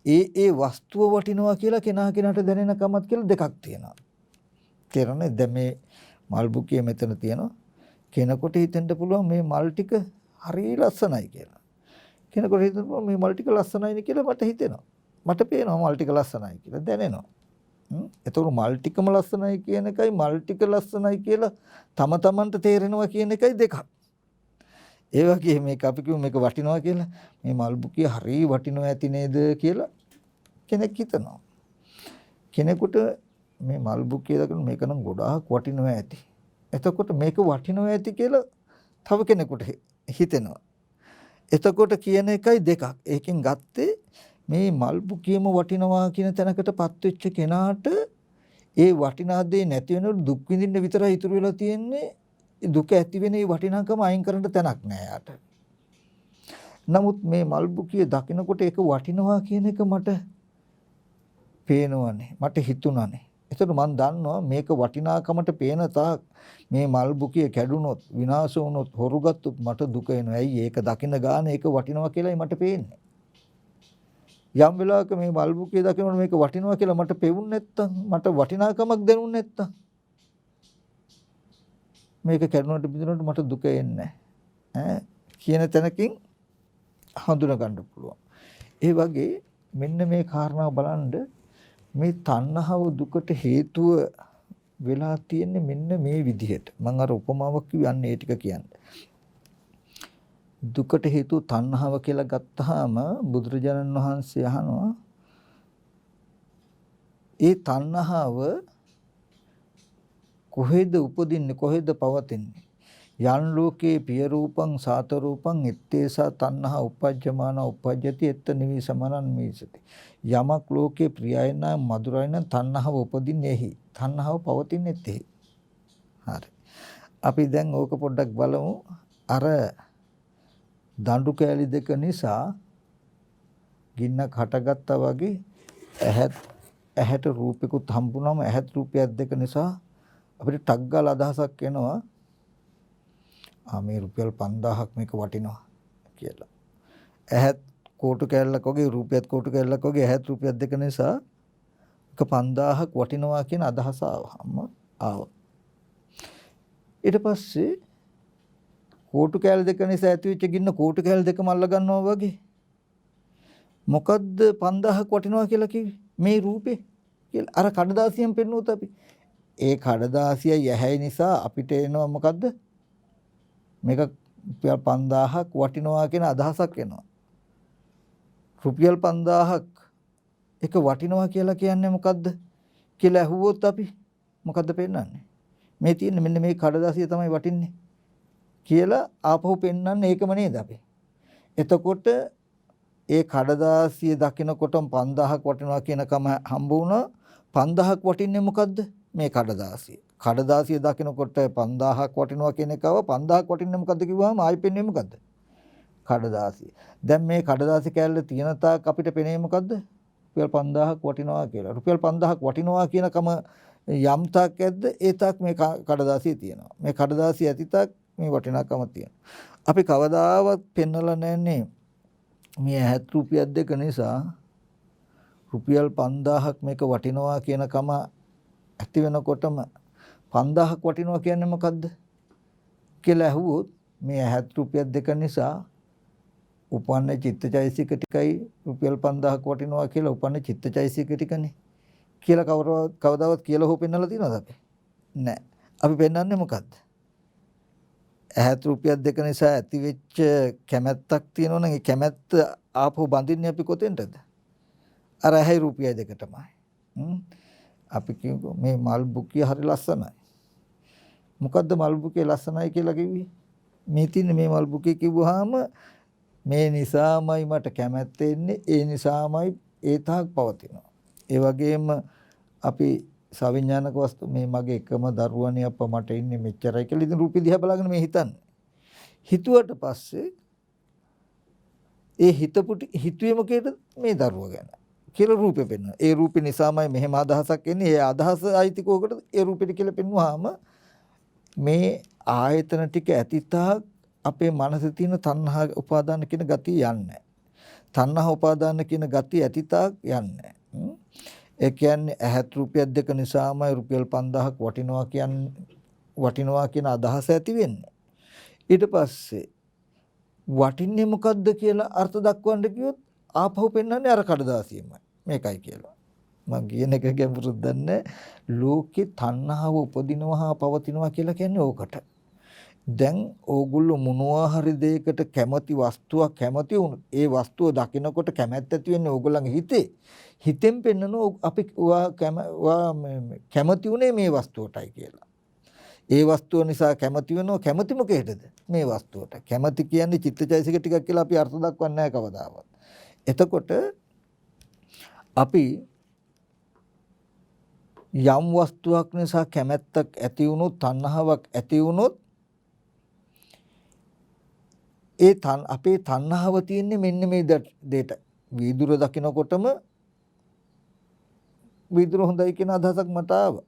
[SPEAKER 1] ඒ වස්තුව වටිනවා කියලා කෙනාට දැනෙනකමත් කියලා දෙකක් තියෙනවා. තේරෙනවද? දැන් මේ මල් බුකිය මෙතන තියෙනවා. කෙනෙකුට හිතෙන්න පුළුවන් මේ මල් ටික හරිය ලස්සනයි කියලා. කෙනෙකුට හිතෙන්න පුළුවන් මේ මල් ටික ලස්සනයිනේ කියලා මට හිතෙනවා. මට පේනවා මල් ටික ලස්සනයි කියලා දැනෙනවා. එතකොට මල් ටිකම ලස්සනයි කියන එකයි මල් ටික ලස්සනයි කියලා තම තමන්ට තේරෙනවා කියන එකයි දෙකක්. ඒ වගේ මේක අපි කියමු මේක වටිනවා කියලා මේ මල් බුකිය හරිය වටිනවා ඇති නේද කියලා කෙනෙක් හිතනවා. කෙනෙකුට මේ මල් බුකිය දකින මේක නම් ගොඩාක් වටිනවා ඇති. එතකොට මේක වටිනවා ඇති කියලා තව කෙනෙකුට හිතෙනවා. එතකොට කියන එකයි දෙකක්. ඒකෙන් ගත්තේ මේ මල් බුකියම වටිනවා කියන තැනකටපත් වෙච්ච කෙනාට ඒ වටිනා දේ නැති වෙනකොට දුක් විඳින්න විතරයි ඉතුරු වෙලා තියෙන්නේ. දුක ඇති වෙන ඒ වටිනාකම අයින් කරන්න තැනක් නෑ යාට. නමුත් මේ මල් බුකිය දකිනකොට ඒක වටිනවා කියන එක මට පේනවනේ. මට හිතුණානේ. එතකොට මම දන්නවා මේක වටිනාකමට පේන තාක් මේ මල් බුකිය කැඩුනොත් විනාශ වුනොත් හොරු ගත්තොත් මට දුක එනවා. ඇයි ඒක දකින්න ගාන ඒක වටිනවා කියලායි මට පේන්නේ. යම් වෙලාවක මේ මල් බුකිය දකිනකොට මේක වටිනවා කියලා මට පෙවුන්නේ නැත්තම් මට වටිනාකමක් දැනුන්නේ නැත්තම් මේක කැඩුනට බිඳුනට මට දුක එන්නේ නැහැ. කියන තැනකින් හඳුනා ගන්න පුළුවන්. ඒ වගේ මෙන්න මේ කාරණාව බලන්න මේ තණ්හාව දුකට හේතුව වෙලා තියෙන්නේ මෙන්න මේ විදිහට. මම අර උපමාවක් කියන්නේ ඒ ටික කියන්නේ. දුකට හේතුව තණ්හාව කියලා ගත්තාම බුදුරජාණන් වහන්සේ අහනවා ඒ තණ්හාව කොහෙද උපදින්නේ කොහෙද පවතින්නේ? යන් ලෝකේ පිය රූපං සාත රූපං ඉත්තේසා තණ්හා උපජ්ජමාන උපජ්ජති එත්ත නිවි සමනන් මේසති. යමක් ලෝකේ ප්‍රියයි නම් මధుරයි නම් තණ්හාව උපදින්නේ එහි. තණ්හාව පවතින්නේ එහි. හරි. අපි දැන් ඕක පොඩ්ඩක් බලමු. අර දඬු කෑලි දෙක නිසා ගින්නක් හටගත්තා වගේ ඇහැට රූපිකුත් හම්බුනම ඇහත් රූපයක් දෙක නිසා අපිට ටක් ගාලා අදහසක් එනවා මේ රුපියල් 5000ක් මේක වටිනවා කියලා. ඇහත් කෝටු කෑල්ලක් වගේ රූපියත් කෝටු කෑල්ලක් වගේ ඇහත් රූපියක් දෙක නිසා එක 5000ක් වටිනවා කියන අදහස ආවා. ඊට පස්සේ කෝටු කෑල්ල දෙක නිසා ඇතිවෙච්ච ගින්න කෝටු කෑල්ල දෙකම අල්ල ගන්නවා වගේ. මොකද්ද 5000ක් වටිනවා කියලා කිව්වේ? මේ රූපේ කියලා. අර කඩදාසියෙන් පෙන්නුවොත් අපි ඒ කඩදාසියයි ඇහැයි නිසා අපිට එනවා මොකද්ද? මේක රුපියල් 5000ක් වටිනවා කියන අදහසක් එනවා. රුපියල් 5000ක් එක වටිනවා කියලා කියන්නේ මොකද්ද කියලා අහුවොත් අපි මොකද්ද පෙන්වන්නේ? මේ තියෙන්නේ මෙන්න මේ කඩදාසිය තමයි වටින්නේ කියලා ආපහු පෙන්වන්නේ ඒකම නේද අපි. එතකොට ඒ කඩදාසිය දකිනකොටම 5000ක් වටිනවා කියනකම හම්බ වුණා. 5000ක් වටින්නේ මොකද්ද? මේ කඩදාසිය. කඩදාසිය දකිනකොට 5000ක් වටිනවා කියන එකව 5000ක් වටින්නේ මොකද්ද කිව්වම ආයි පෙන්නේ මොකද්ද? කඩදාසිය. දැන් මේ කඩදාසි කෑල්ල තියෙන තාක් අපිට පෙනේ මොකද්ද? රුපියල් 5000ක් වටිනවා කියලා. රුපියල් 5000ක් වටිනවා කියනකම යම් තාක් ඇද්ද ඒ තාක් මේ කඩදාසිය තියෙනවා. මේ කඩදාසිය ඇති තාක් මේ වටිනාකම තියෙනවා. අපි කවදාවත් පෙන්නලා නැන්නේ මේ 70 රුපියල් දෙක නිසා රුපියල් 5000ක් මේක වටිනවා කියනකම ඇති වෙනකොටම 5000ක් වටිනවා කියන්නේ මොකද්ද කියලා අහුවොත් මේ 70 රුපියල් දෙක නිසා උපන්න චිත්තචෛසික ටිකයි රුපියල් 5000ක් වටිනවා කියලා උපන්න චිත්තචෛසික ටිකනේ කියලා කවදාවත් කියලා හො පෙන්නලා තියෙනවද අපි? නැහැ. අපි පෙන්නන්නේ මොකද්ද? 70 රුපියල් දෙක නිසා ඇති වෙච්ච කැමැත්තක් තියෙනවා නම් ඒ කැමැත්ත ආපහු බඳින්නේ අපි කොතෙන්ටද? අර 6 රුපියල් දෙකටමයි. අපි කියමු මේ මල් බුකිය හරි ලස්සනයි. මොකද්ද මල් බුකිය ලස්සනයි කියලා කිව්වේ? මේ තියෙන මේ මල් බුකිය කිව්වහම මේ නිසාමයි මට කැමැත්ත එන්නේ, ඒ නිසාමයි ඒ තාක් පවතිනවා. ඒ වගේම අපි සවිඥානික වස්තු මේ මගේ එකම දරුවනේ අප්පා මට ඉන්නේ මෙච්චරයි කියලා ඉතින් රූපෙ දිහා බලාගෙන මේ හිතන්නේ. හිතුවට පස්සේ ඒ හිතුවේ මොකේද මේ දරුවා ගැන කියලා රූපෙ පෙන්වනවා. ඒ රූපේ නිසාමයි මෙහෙම අදහසක් එන්නේ. ඒ අදහස අයිති කොහකට ඒ රූපෙට කියලා පෙන්වුවාම මේ ආයතන ටික ඇතිතාක් අපේ මනසේ තියෙන තණ්හා උපාදාන කියන ගතිය යන්නේ. තණ්හා උපාදාන කියන ගතිය ඇතිතාක් යන්නේ. ඒ කියන්නේ 70 රුපියල් දෙක නිසාමයි රුපියල් 5000ක් වටිනවා කියන අදහස ඇති වෙන්නේ. ඊට පස්සේ වටින්නේ මොකද්ද කියලා අර්ථ දක්වන්න කිව්වොත් ආපහු පෙන්වන්නේ අර කඩදාසියමයි. මේකයි කියලා. මම කියන එක ගැඹුරුද නැහැ. ලෝකේ තණ්හාව උපදිනවා පවතිනවා කියලා කියන්නේ ඕකට. දැන් ඕගොල්ලෝ මොනවා හරි දෙයකට කැමති වස්තුවක් කැමති වුණොත් ඒ වස්තුව දකිනකොට කැමැත්ත ඇති වෙන්නේ ඕගොල්ලන්ගේ හිතේ. හිතෙන් පෙන්නන අපි කැමති උනේ මේ වස්තුවටයි කියලා. ඒ වස්තුව නිසා කැමති වෙනවා. කැමති මොකේද? මේ වස්තුවට. කැමති කියන්නේ චිත්තචෛසික ටිකක් කියලා අපි අර්ථ දක්වන්නේ නැහැ කවදාවත්. එතකොට අපි යම් වස්තුවක් නිසා කැමැත්තක් ඇති වුණොත්, තණ්හාවක් ඇති වුණොත් අපේ තණ්හාව තියෙන්නේ මෙන්න මේ දෙයට. වීදුර දකිනකොටම වීදුර හොඳයි කියන අදහසක් මට ආවා.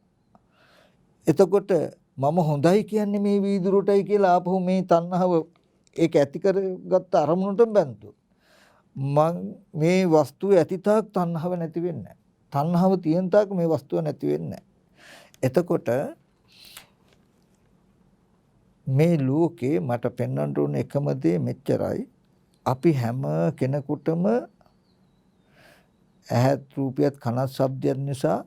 [SPEAKER 1] එතකොට මම හොඳයි කියන්නේ මේ වීදුරටයි කියලා ආපහු මේ තණ්හාව ඒක ඇති කරගත්ත අරමුණට බැන්තු. මේ වස්තුවේ ඇතිතාක් තණ්හාව නැති වෙන්නේ නැහැ. තණ්හාව තියෙන තාක් මේ වස්තුව නැති වෙන්නේ නැහැ. එතකොට මේ ලෝකේ මට පෙන්වන්න ඕන එකම දේ මෙච්චරයි. අපි හැම කෙනෙකුටම ඇහත් රූපයත් කනත් ශබ්දයත් නිසා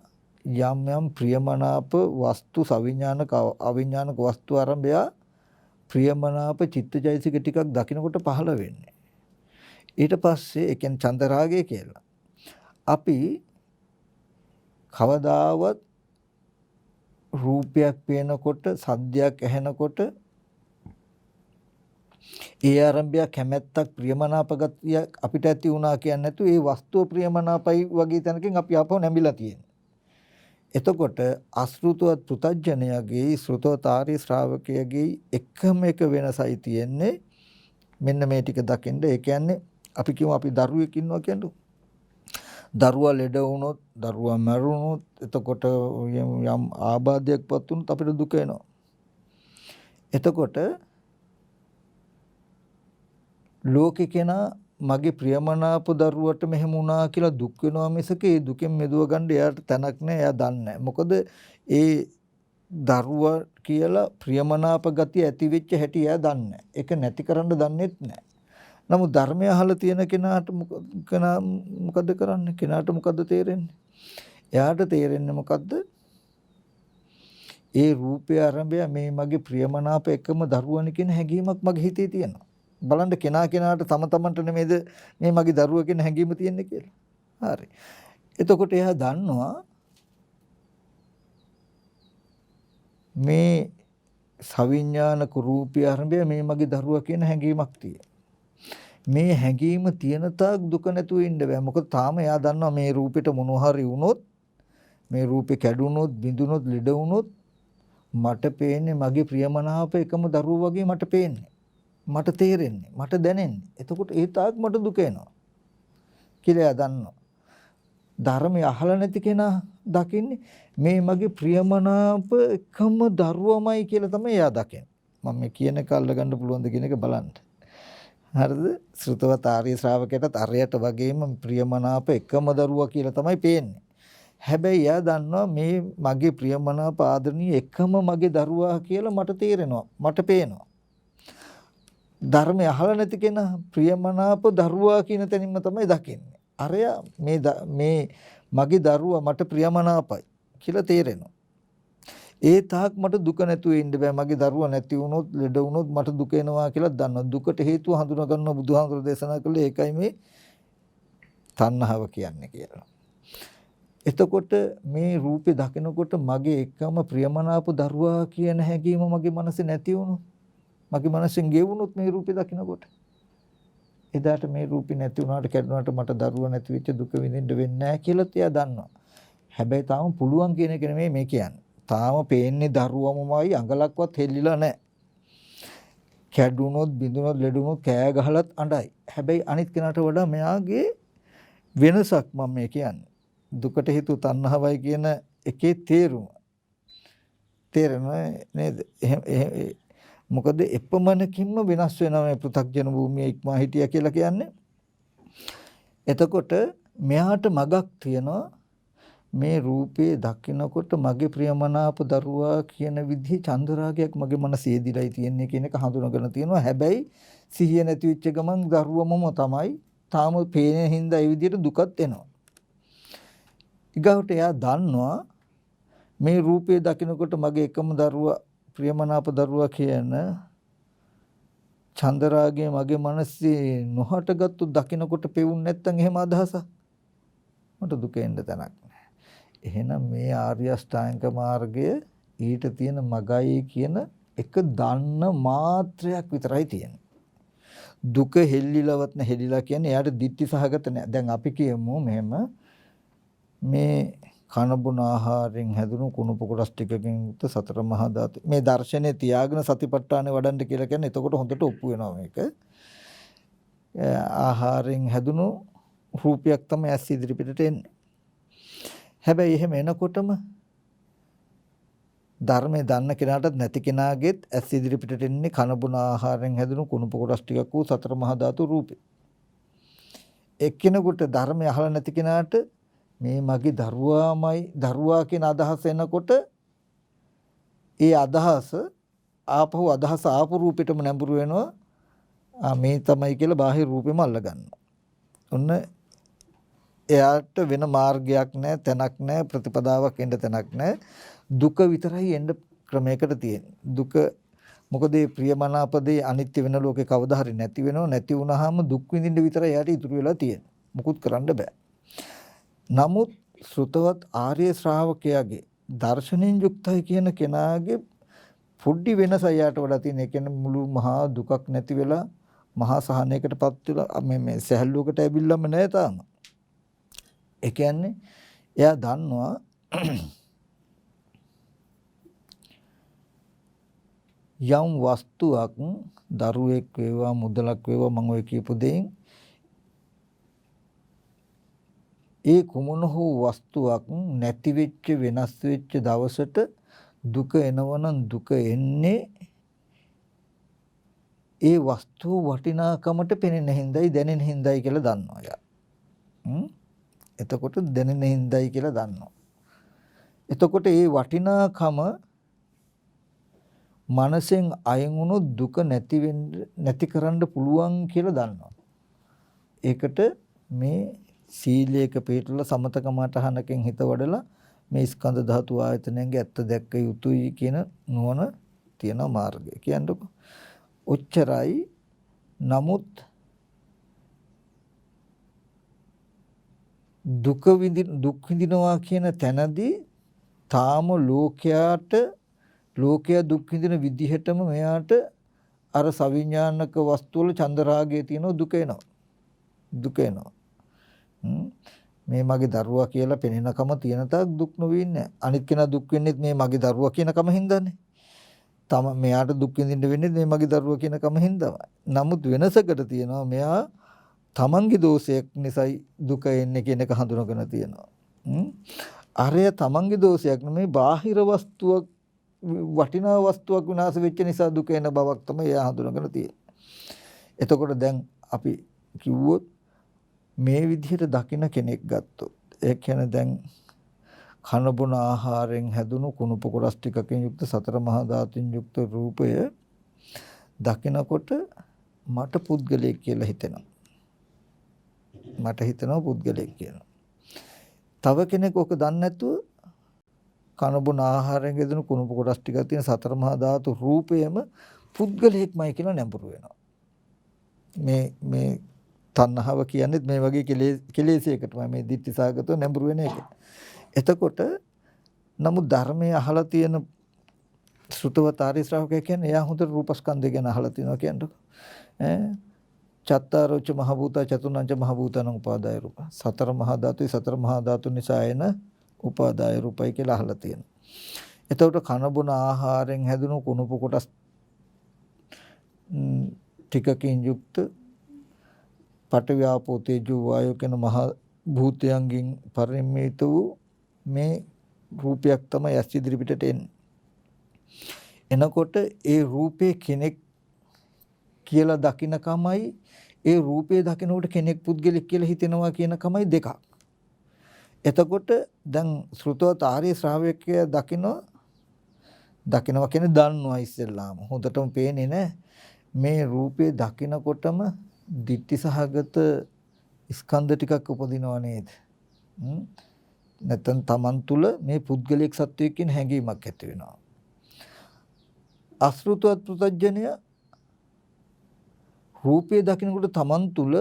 [SPEAKER 1] යම් යම් ප්‍රියමනාප වස්තු සවිඥානික අවිඥානික වස්තු ආරම්භය ප්‍රියමනාප චිත්තචෛසික ටිකක් දකිනකොට පහළ වෙන්නේ. ඊට පස්සේ ඒ කියන්නේ චන්දරාගය කියලා. අපි කවදාවත් රූපයක් පේනකොට සද්දයක් ඇහෙනකොට ඒ ආරම්භය කැමැත්තක් ප්‍රියමනාප ගතිය අපිට ඇති වුණා කියන්නේ නැතු ඒ වස්තුව ප්‍රියමනාපයි වගේ තැනකින් අපි ආපහු නැඹිලා තියෙනවා. එතකොට අසෘතවත් පුතඥයාගේ ශ්‍රුතවතාරී ශ්‍රාවකයාගේ එකම එක වෙනසයි තියෙන්නේ මෙන්න මේ ටික දකින්න. ඒ කියන්නේ අපි කියමු අපි දරුවෙක් ඉන්නවා කියන්නේ. දරුවා ලෙඩ වුණොත්, දරුවා මැරුණොත්, එතකොට යම් ආබාධයක්පත් වුණොත් අපිට දුක එනවා. එතකොට ලෝකේ කෙනා මගේ ප්‍රියමනාප දරුවට මෙහෙම වුණා කියලා දුක් වෙනවා මිසක ඒ දුකෙන් මෙදුව ගන්න එයාට තැනක් නැහැ. එයා දන්නේ නැහැ. මොකද ඒ දරුවා කියලා ප්‍රියමනාප ගතිය ඇති වෙච්ච හැටි එයා දන්නේ නැහැ. ඒක නැති කරන්න දන්නේත් නැහැ. නමුත් ධර්මය අහලා තියෙන කෙනාට මොකද කරන්නේ? කෙනාට මොකද තේරෙන්නේ? එයාට තේරෙන්නේ මොකද්ද? ඒ රූපය ආරම්භය මේ මගේ ප්‍රියමනාප එකම දරුවනේ කියන හැඟීමක් මගේ හිතේ තියෙනවා. බලන්න කෙනාට තම තමන්ට නෙමෙයිද මේ මගේ දරුවා කියන හැඟීම තියෙන්නේ කියලා. හරි. එතකොට එයා දන්නවා මේ සවිඥානික රූපය ආරම්භය මේ මගේ දරුවා කියන හැඟීමක් තියෙනවා. මේ හැඟීම තියෙන තාක් දුක නැතුව ඉන්න බෑ. මොකද තාම එයා දන්නවා මේ රූපෙට මොනවා හරි වුණොත්, මේ රූපේ කැඩුනොත්, බිඳුනොත්, ලෙඩ වුණොත් මට පේන්නේ මගේ ප්‍රියමනාප එකම දරුවෝ වගේ මට පේන්නේ. මට තේරෙන්නේ, මට දැනෙන්නේ. එතකොට ඒ තාක් මට දුක එනවා කියලා එයා දන්නවා. ධර්මය අහලා නැති කෙනා දකින්නේ මේ මගේ ප්‍රියමනාප එකම දරුවමයි කියලා තමයි එයා දකින්නේ. මම මේ කියන එක අල්ලගන්න පුළුවන්ද කියන එක බලන්න. හරිද? ශ්‍රුතවත් ආර්ය ශ්‍රාවකයටත් අරයට වගේම ප්‍රියමනාප එකම දරුවා කියලා තමයි පේන්නේ. හැබැයි එයා දන්නවා මේ මගේ ප්‍රියමනාප ආදරණීය එකම මගේ දරුවා කියලා මට තේරෙනවා. මට පේනවා. ධර්මය අහලා නැති කෙනා ප්‍රියමනාප දරුවා කියන තැනින්ම තමයි දකින්නේ. අරයා මේ මගේ දරුවා මට ප්‍රියමනාපයි කියලා තේරෙනවා. ඒ තාක් මට දුක නැතුව ඉන්න බෑ. මගේ දරුවා නැති වුණොත්, ලෙඩ වුණොත් මට දුක එනවා කියලා දන්නවා. දුකට හේතුව හඳුනා ගන්න බුදුහාමුදුරු දේශනා කළේ ඒකයි මේ තණ්හාව කියන්නේ කියලා. එතකොට මේ රූපේ දකිනකොට මගේ එකම ප්‍රියමනාප දරුවා කියන හැඟීම මගේ මනසේ නැති වුණොත්, මගේ මනසෙන් ගෙවුණොත් මේ රූපේ දකිනකොට එදාට මේ රූපේ නැති වුණාට කැඩුණාට මට දරුවා නැති වෙච්ච දුක විඳින්න වෙන්නේ නැහැ කියලා තියා දන්නවා. හැබැයි තාම පුළුවන් කියන එක නෙමෙයි මේ කියන්නේ. තාම පේන්නේ දරුවමමයි, අඟලක්වත් හෙල්ලිලා නැහැ. කැඩුනොත්, බිඳුනොත්, ලෙඩුනොත් කෑ ගහලත් අඬයි. හැබැයි අනිත් කෙනාට වඩා මෙයාගේ වෙනසක් මම මේ කියන්නේ. දුකට හේතු තණ්හාවයි කියන එකේ තේරුම. තේරෙනවද නේද? මොකද එපමණකින්ම වෙනස් වෙනවා මේ පෘථග්ජන භූමිය ඉක්මා හිටියා කියලා කියන්නේ. එතකොට මෙයාට මගක් තියනවා මේ රූපේ දකිනකොට මගේ ප්‍රියමනාප දරුවා කියන විදිහේ චන්දරාගයක් මගේ මනසේ දිලයි තියෙන්නේ කියන එක හඳුනගෙන තියෙනවා. හැබැයි සිහිය නැති වෙච්ච ගමන් දරුවමම තමයි. තාම පේන හින්දා ඒ විදිහට දුකත් එනවා. ඊගොට එයා දන්නවා මේ රූපේ දකිනකොට මගේ එකම දරුවා ප්‍රියමනාප දරුවා කියන චන්දරාගය මගේ මනසේ නොහටගත්තු දකිනකොට පෙවුන්නේ නැත්නම් එහෙම අදහසක් මට දුක එන්න තැනක් නැහැ. එහෙනම් මේ ආර්ය අෂ්ටාංග මාර්ගය ඊට තියෙන මගයි කියන එක දන්න මාත්‍රයක් විතරයි තියෙන්නේ. දුක හෙල්ලිලවත් නැහෙලිලා කියන්නේ එයාට ditthi සහගත නෑ. දැන් අපි කියමු මෙහෙම මේ කන බොන ආහාරයෙන් හැදුණු කුණු පොකොටස් ටිකකින් යුක්ත සතර මහා ධාතු මේ දර්ශනේ තියාගෙන සතිපට්ඨානේ වඩන්න කියලා කියන්නේ එතකොට හොඳට ඔප්පු වෙනවා මේක. ආහාරයෙන් හැදුණු රූපයක් තමයි ඇස් ඉදිරි පිටට එන්නේ. හැබැයි එහෙම එනකොටම ධර්මයේ දන්න කෙනාටත් නැති කෙනාගේත් ඇස් ඉදිරි පිටට එන්නේ කන බොන ආහාරයෙන් හැදුණු කුණු පොකොටස් ටිකක් වූ සතර මහා ධාතු රූපේ. එක්කෙනෙකුට ධර්මය අහලා නැති කෙනාට මේ මගේ දරුවා කියන අදහස එනකොට ඒ අදහස ආපු රූපෙටම නැඹුරු වෙනවා. මේ තමයි කියලා බාහිර රූපෙම අල්ල ගන්නවා. ඔන්න එයාට වෙන මාර්ගයක් නැහැ, තැනක් නැහැ, ප්‍රතිපදාවක් එන්න තැනක් නැහැ. දුක විතරයි එන්න ක්‍රමයකට තියෙන්නේ. දුක මොකද මේ ප්‍රියමනාපදේ අනිත්‍ය වෙන ලෝකේ කවදා හරි නැති වෙනව. නැති වුනහම දුක් විඳින්න විතරයි එයාට ඉතුරු වෙලා තියෙන්නේ. මුකුත් කරන්න බෑ. නමුත් ශ්‍රුතවත් ආර්ය ශ්‍රාවකයාගේ දර්ශනෙන් යුක්තයි කියන කෙනාගේ පොඩි වෙනස යාට වඩා තියෙන. ඒ කියන්නේ මුළු මහා දුකක් නැති වෙලා මහා සහනයකටපත් වෙලා මේ සැහැල්ලුවකට ඇවිල්ලාම නැහැ තාම. ඒ කියන්නේ එයා දන්නවා යම් වස්තුවක් දරුවෙක් වේවා මුදලක් වේවා මම ඔය කියපු දෙයින් ඒ කුමන හෝ වස්තුවක් නැති වෙච්ච වෙනස් වෙච්ච දවසට දුක එනවනම් දුක එන්නේ ඒ වස්තුව වටිනාකමට පෙනෙන හින්දායි දැනෙන හින්දායි කියලා දන්නවා යා. එතකොට දැනෙන හින්දායි කියලා දන්නවා. එතකොට ඒ වටිනාකම මනසෙන් අයින් වුණොත් දුක නැති කරන්න පුළුවන් කියලා දන්නවා. ඒකට මේ සීලයක පිළිපදලා සමතකමටහනකින් හිත වඩලා මේ ස්කන්ධ ධාතු ආයතනයන්ගේ ඇත්ත දැක්ක යුතුයි කියන නුවණ තියෙන මාර්ගය කියන්නකො. ඔච්චරයි. නමුත් දුක් විඳිනවා කියන තැනදී තාම ලෝකයා දුක් විඳින විදිහටම මෙයාට අර සවිඥානික වස්තු වල චන්දරාගයේ තියෙන දුක එනවා. දුක එනවා. මේ මගේ දරුවා කියලා පෙනෙනකම තියෙන තාක් දුක් නොවින්නේ. අනිත් කෙනා දුක් වෙන්නේ මේ මගේ දරුවා කියනකම හින්දානේ. මෙයාට දුක් විඳින්න වෙන්නේ මේ මගේ දරුවා කියනකම හින්දාමයි. නමුත් වෙනසකට තියෙනවා මෙයා තමන්ගේ දෝෂයක් නිසායි දුක එන්නේ කියන එක හඳුනගෙන තියෙනවා. අරය තමන්ගේ දෝෂයක් නෙමෙයි බාහිර වස්තුවක් වටිනා වස්තුවක් විනාශ වෙච්ච නිසා දුක එන බවක් තමයි එයා හඳුනගෙන තියෙන්නේ. එතකොට දැන් අපි කිව්වොත් මේ විදිහට දකින්න කෙනෙක් ගත්තොත් ඒ කියන්නේ දැන් කන බොන ආහාරයෙන් හැදුණු කුණුප කොටස් ටිකකින් යුක්ත සතර මහා ධාතුන් යුක්ත රූපය දකිනකොට මට පුද්ගලයෙක් කියලා හිතෙනවා. මට හිතෙනවා පුද්ගලයෙක් කියලා. තව කෙනෙක් ඔක දන්නේ නැතුව කන බොන ආහාරයෙන් හැදුණු කුණුප කොටස් ටිකක් තියෙන සතර මහා ධාතු රූපයම පුද්ගලයෙක්මයි කියලා නැඹුරු වෙනවා. මේ තණ්හාව කියන්නේ මේ වගේ කෙලෙසයකටමයි මේ ditthිසහගතව නැඹුරු වෙන එක. එතකොට නමුත් ධර්මයේ අහලා තියෙන ශ්‍රුතවතාරි ශ්‍රාවකය කියන්නේ එයා හොඳට රූපස්කන්ධය ගැන අහලා තියෙනවා කියන්නකො. චත්තාරෝච මහ භූත චතුර්ණංච මහ භූතං උපාදාය රූප. සතර මහා ධාතුයි සතර මහා ධාතු නිසා එන උපාදාය රූපයි කියලා අහලා තියෙනවා. එතකොට කන බොන ආහාරයෙන් හැදුණු කුණුප කොටස් ටිකකින් යුක්ත පඨවි ආපෝ තේජෝ වායෝ කියන මහා භූතයන්ගෙන් පරිමිත වූ මේ රූපයක් තමයි ඇස් ඉදිරි පිටට එන්නේ. එනකොට ඒ රූපේ කෙනෙක් කියලා දකින්නකමයි ඒ රූපේ දකිනකොට කෙනෙක් පුද්ගලෙක් කියලා හිතෙනවා කියන කමයි දෙකක්. එතකොට දැන් ශ්‍රුතවත් ආර්ය ශ්‍රාවකයා දකිනවා කියන්නේ දන්නවා ඉස්සෙල්ලාම. හොඳටම පේන්නේ නැහැ. මේ රූපේ දකිනකොටම ditthi සහගත ස්කන්ධ ටිකක් උපදිනව නේද? නැත්නම් Taman තුල මේ පුද්ගලික සත්වයක් කියන හැඟීමක් ඇති වෙනවා. අසෘතවත් පුතඥය රූපේ දකිනකොට Taman තුල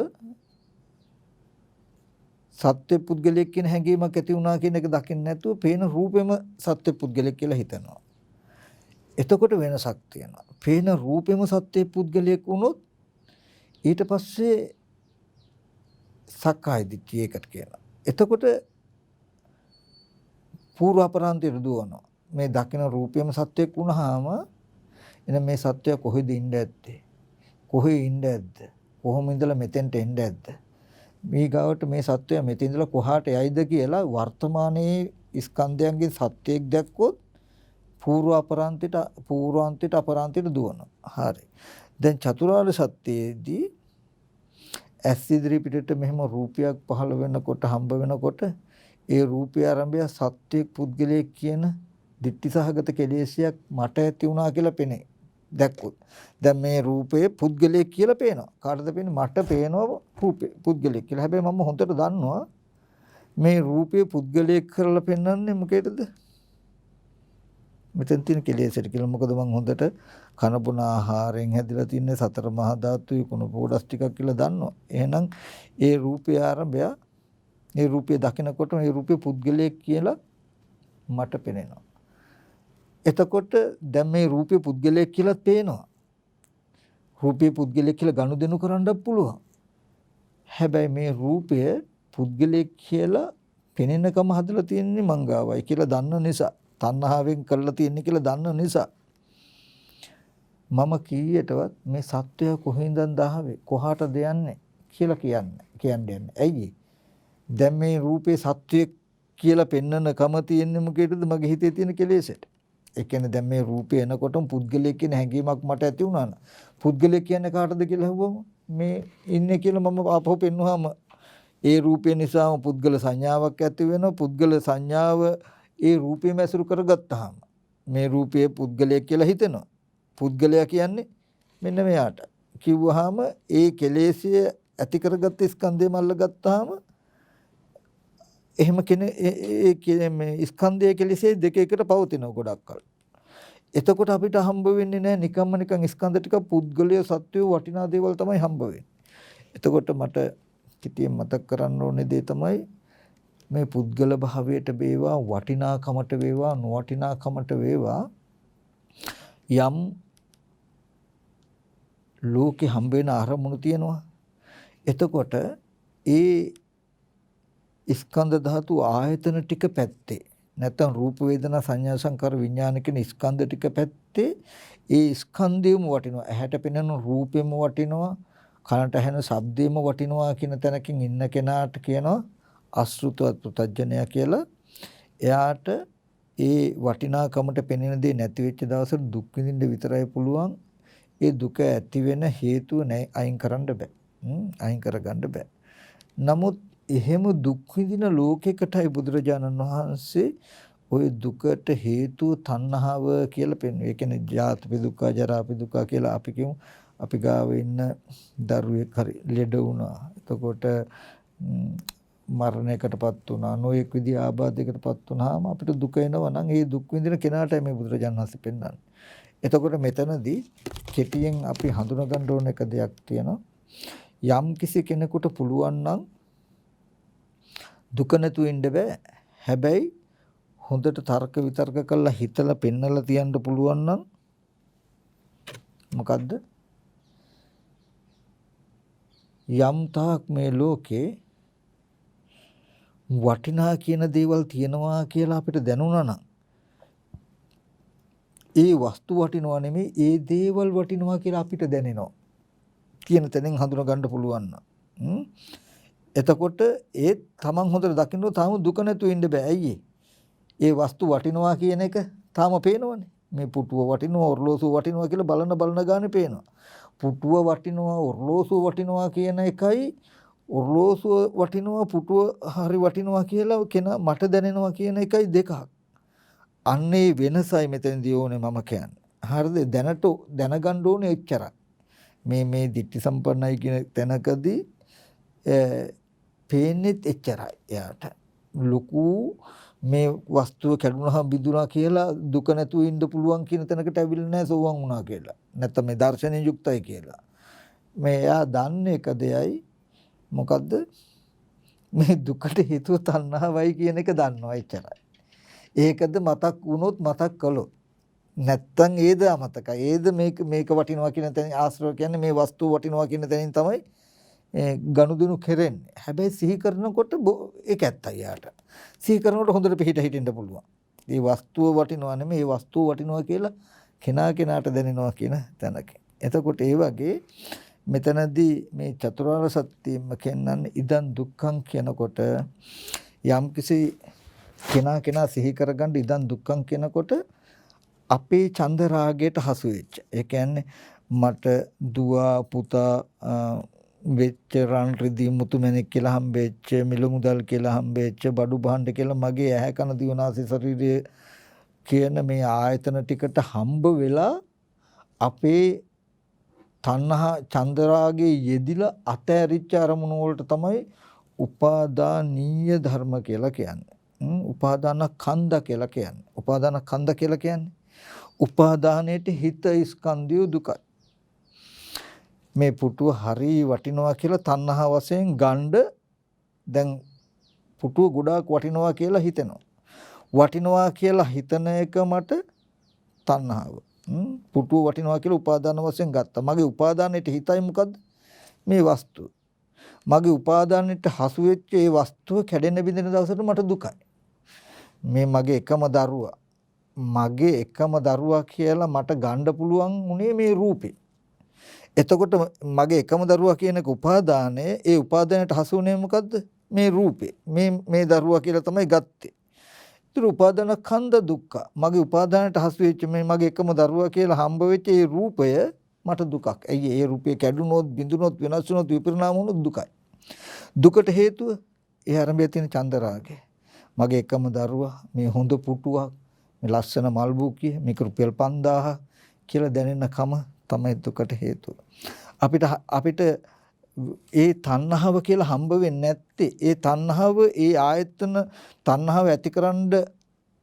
[SPEAKER 1] සත්‍ය පුද්ගලික කියන හැඟීමක් ඇති වුණා කියන එක දකින්න නැතුව පේන රූපෙම සත්‍ය පුද්ගලික කියලා හිතනවා. එතකොට වෙනසක් තියෙනවා. පේන රූපෙම සත්‍ය පුද්ගලික වුණොත් ඊට පස්සේ සක්කාය දිට්ඨිය එකට කියනවා. එතකොට පූර්ව අපරාන්තයට දුවනවා. මේ දකින රූපයම සත්‍යයක් වුණාම එන මේ සත්‍යය කොහෙද ඉන්න ඇත්තේ? කොහේ ඉන්න ඇද්ද? කොහොම ඉඳලා මෙතෙන්ට එන්න ඇද්ද? මේ ගාවට මේ සත්‍යය මෙතෙන් ඉඳලා කොහාට යයිද කියලා වර්තමානයේ ස්කන්ධයන්ගේ සත්‍යයක් දැක්කොත් පූර්වාන්තයට අපරාන්තයට දුවනවා. හරි. දැන් චතුරාර්ය සත්‍යයේදී ඇස් ඉදිරි පිටට මෙහෙම රූපයක් පහළ වෙනකොට හම්බ වෙනකොට ඒ රූපය ආරම්භය සත්‍ය පුද්ගලයෙක් කියන ditthිසහගත කෙලෙසයක් මට ඇති වුණා කියලා පෙනේ. දැක්කොත් දැන් මේ රූපයේ පුද්ගලයෙක් කියලා පේනවා. කාටද පේන්නේ? මට පේනවා රූපේ පුද්ගලයෙක් කියලා. හැබැයි මම හොඳට දන්නවා මේ රූපයේ පුද්ගලයෙක් කරලා පෙන්වන්නේ මොකේද? මෙතෙන් තියෙන කෙලෙසට කියලා. මොකද මම හොඳට කන බොන ආහාරයෙන් හැදිලා තියෙන සතර මහා ධාතුයි කුණ පොඩස් ටිකක් කියලා දන්නවා. එහෙනම් ඒ රූපය ආරම්භය මේ රූපය දකිනකොට මේ රූපේ පුද්ගලයෙක් කියලා මට පෙනෙනවා. එතකොට දැන් මේ රූපේ පුද්ගලයෙක් කියලා පේනවා. රූපේ පුද්ගලයෙක් කියලා ගනුදෙනු කරන්නත් පුළුවන්. හැබැයි මේ රූපය පුද්ගලයෙක් කියලා පෙනෙනකම හදලා තියෙන්නේ මංගාවයි කියලා දන්න නිසා, තණ්හාවෙන් කරලා තියෙන්නේ කියලා දන්න නිසා මම කීයටවත් මේ සත්‍යය කොහෙන්දන් දාවේ කොහාටද යන්නේ කියලා කියන්නේ. ඇයි? දැන් මේ රූපේ සත්‍යය කියලා පෙන්වන කම තියෙන්නේ මොකේද? මගේ හිතේ තියෙන කෙලෙසට. ඒ කියන්නේ දැන් මේ රූපේ එනකොටම පුද්ගලයෙක් කියන හැඟීමක් මට ඇති වුණා න ะ. පුද්ගලයෙක් කියන්නේ කාටද කියලා අහුවම මේ ඉන්නේ කියලා මම ආපහු පෙන්වුවාම ඒ රූපේ නිසාම පුද්ගල සංඥාවක් ඇති වෙනවා. පුද්ගල සංඥාව ඒ රූපේම ඇසුරු කරගත්තාම මේ රූපයේ පුද්ගලයෙක් කියලා හිතෙනවා. පුද්ගලයා කියන්නේ මෙන්න මෙයාට කිව්වහම ඒ කෙලෙසිය ඇති කරගත්ත ස්කන්ධය මල්ල ගත්තාම එහෙම මේ ස්කන්ධයේ කෙලෙසේ දෙක එකට පවතිනවා ගොඩක් කල. එතකොට අපිට හම්බ වෙන්නේ නැහැ නිකන් ස්කන්ධ ටික පුද්ගලය සත්වය වටිනා දේවල් තමයි හම්බ වෙන්නේ. එතකොට මට කිතියෙන් මතක් කරන්න ඕනේ දේ තමයි මේ පුද්ගල භාවයට වේවා වටිනාකමට වේවා නොවටිනාකමට වේවා යම් ලෝකේ හම්බ වෙන අරමුණු තියෙනවා. එතකොට ඒ ස්කන්ධ ධාතු ආයතන ටික පැත්තේ නැත්නම් රූප වේදනා සංඥා සංකාර විඥාන කියන ස්කන්ධ ටික පැත්තේ ඒ ස්කන්ධයම වටිනවා. ඇහැට පෙනෙන රූපෙම වටිනවා. කනට ඇහෙන ශබ්දෙම වටිනවා කියන තැනකින් ඉන්න කෙනාට කියනවා අසෘතවත් පුතඥය කියලා. එයාට ඒ වටිනාකමට පෙනෙන දේ නැති වෙච්ච දවසට දුක් විඳින්න විතරයි පුළුවන්. ඒ දුක ඇති වෙන හේතුව අයින් කරන්න බෑ. අයින් කරගන්න බෑ. නමුත් එහෙම දුක් විඳින ලෝකයකටයි බුදුරජාණන් වහන්සේ ওই දුකට හේතුව තණ්හාව කියලා පෙන්වන්නේ. ඒ කියන්නේ ජාති දුක්ඛ, ජරා දුක්ඛ කියලා අපි කියමු. අපි ගාව ඉන්න දරුවෙක් හරි ලෙඩ වුණා. එතකොට මරණයකටපත් වුණා. නොයෙක් විදිහ ආබාධයකටපත් වුණාම අපිට දුක එනවා නම් ඒ දුක් විඳින කෙනාටයි මේ බුදුරජාණන් වහන්සේ පෙන්වන්නේ. එතකොට මෙතනදී කෙටියෙන් අපි හඳුනා ගන්න ඕන එක දෙයක් තියෙනවා. යම් කිසි කෙනෙකුට පුළුවන් නම් දුක නැතුව ඉන්න බෑ. හැබැයි හොඳට තර්ක විතර්ක කරලා හිතලා පෙන්නලා තියන්න පුළුවන් නම් මොකද්ද? යම් තාක් මේ ලෝකේ වටිනා කියන දේවල් තියෙනවා කියලා අපිට දැනුණා නම් ඒ වස්තු වටිනවා නෙමෙයි ඒ දේවල් වටිනවා කියලා අපිට දැනෙනවා කියන තැනින් හඳුනා ගන්න පුළුවන් නම් එතකොට ඒ තමන් හොඳට දකින්න තාම දුක නැතුව ඉන්න බෑ. ඇයි ඒ වස්තු වටිනවා කියන එක තාම පේනවනේ. මේ පුටුව වටිනවා, ඔරලෝසුව වටිනවා කියලා බලන ගානේ පේනවා. පුටුව වටිනවා, ඔරලෝසුව වටිනවා කියන එකයි ඔරලෝසුව වටිනවා, පුටුව හරි වටිනවා කියලා කෙනා මට දැනෙනවා කියන එකයි දෙකක්. අන්නේ වෙනසයි මෙතනදී ඕනේ මම කියන්නේ. හරිද? දැනගන්න ඕනේ එච්චරයි. මේ ditthi සම්පන්නයි කියන තැනකදී පේන්නේත් එච්චරයි. එයාට ලොකු මේ වස්තුව කැඩුනහම බිඳුනා කියලා දුක නැතුව ඉන්න පුළුවන් කියන තැනකට ඇවිල්ලා නැහැ සෝවන් වුණා කියලා. නැත්නම් මේ දර්ශනයෙන් යුක්තයි කියලා. මේ එයා දන්නේ එක දෙයයි මොකද්ද? මේ දුකට හේතුව තණ්හාවයි කියන එක දන්නවා එච්චරයි. ඒකද මතක් වුණොත් මතක් කළොත් නැත්තම් ඒද අමතකයි. ඒද මේක වටිනවා කියන තැන ආශ්‍රව කියන්නේ මේ වස්තුව වටිනවා කියන තැනින් තමයි ගනුදෙනු කෙරෙන්නේ. හැබැයි සිහි කරනකොට ඒක ඇත්තයි යාට. සිහි කරනකොට හොඳට පිළිහිට හිටින්න පුළුවන්. මේ වස්තුව වටිනවා නෙමෙයි මේ වස්තුව වටිනවා කියලා කෙනාට දැනෙනවා කියන තැනක. එතකොට ඒ වගේ මෙතනදී මේ චතුරාර්ය සත්‍යම කියන්නේ ඉදන් දුක්ඛං කියනකොට යම්කිසි කෙනා සිහි කරගන්න ඉදන් දුක්ඛං කියනකොට අපේ චන්ද රාගයට හසු වෙච්ච. ඒ කියන්නේ මට දුව පුතා වෙච්ච රන් රිදී මුතුමැණික් කියලා හම්බෙච්ච මිල මුදල් කියලා හම්බෙච්ච බඩු භාණ්ඩ කියලා මගේ ඇහැ කන දිව නාසය ශරීරය කියන මේ ආයතන ටිකට හම්බ වෙලා අපේ තණ්හා චන්දරාගේ යෙදිලා අතෑරිච්ච අරමුණු වලට තමයි උපාදානීය ධර්ම කියලා කියන්නේ. උපාදාන කන්ද කියලා කියන්නේ. උපාදාන කන්ද කියලා කියන්නේ උපාදානයේට හිත ස්කන්ධය දුකයි. මේ පුටුව හරි වටිනවා කියලා තණ්හා වශයෙන් ගණ්ඩ දැන් පුටුව ගොඩාක් වටිනවා කියලා හිතෙනවා. වටිනවා කියලා හිතන එක මට තණ්හාව. පුටුව වටිනවා කියලා උපාදාන වශයෙන් ගත්තා. මගේ උපාදානයේට හිතයි මොකද්ද? මේ වස්තුව. මගේ උපාදානයේට හසු වෙච්ච ඒ වස්තුව කැඩෙන බිඳෙන දවසට මට දුකයි. මේ මගේ එකම දරුවා කියලා මට ගන්න පුළුවන් උනේ මේ රූපේ. එතකොට මගේ එකම දරුවා කියන එක උපාදානය. ඒ උපාදානයට හසු වුණේ මොකද්ද? මේ රූපේ. මේ දරුවා කියලා තමයි ගත්තේ. ඒතර උපාදාන කන්ද දුක්ඛ. මගේ උපාදානයට හසු වෙච්ච මේ මගේ එකම දරුවා කියලා හම්බ වෙච්ච ඒ රූපය මට දුකක්. ඇයි ඒ රූපේ කැඩුනොත්, බිඳුනොත්, වෙනස් වුනොත්, විපරිණාම වුනොත් දුකයි. දුකට හේතුව ඒ ආරම්භයේ තියෙන චන්දරාගය. මගේ එකම දරුවා මේ හොඳ පුටුවක්, මේ ලස්සන මල් බුකිය, මේක රුපියල් 5000 කියලා දැනෙන කම තමයි දුකට හේතුව. අපිට ඒ තණ්හාව කියලා හම්බ වෙන්නේ නැත්තේ ඒ තණ්හාව ඒ ආයතන තණ්හාව ඇතිකරන්න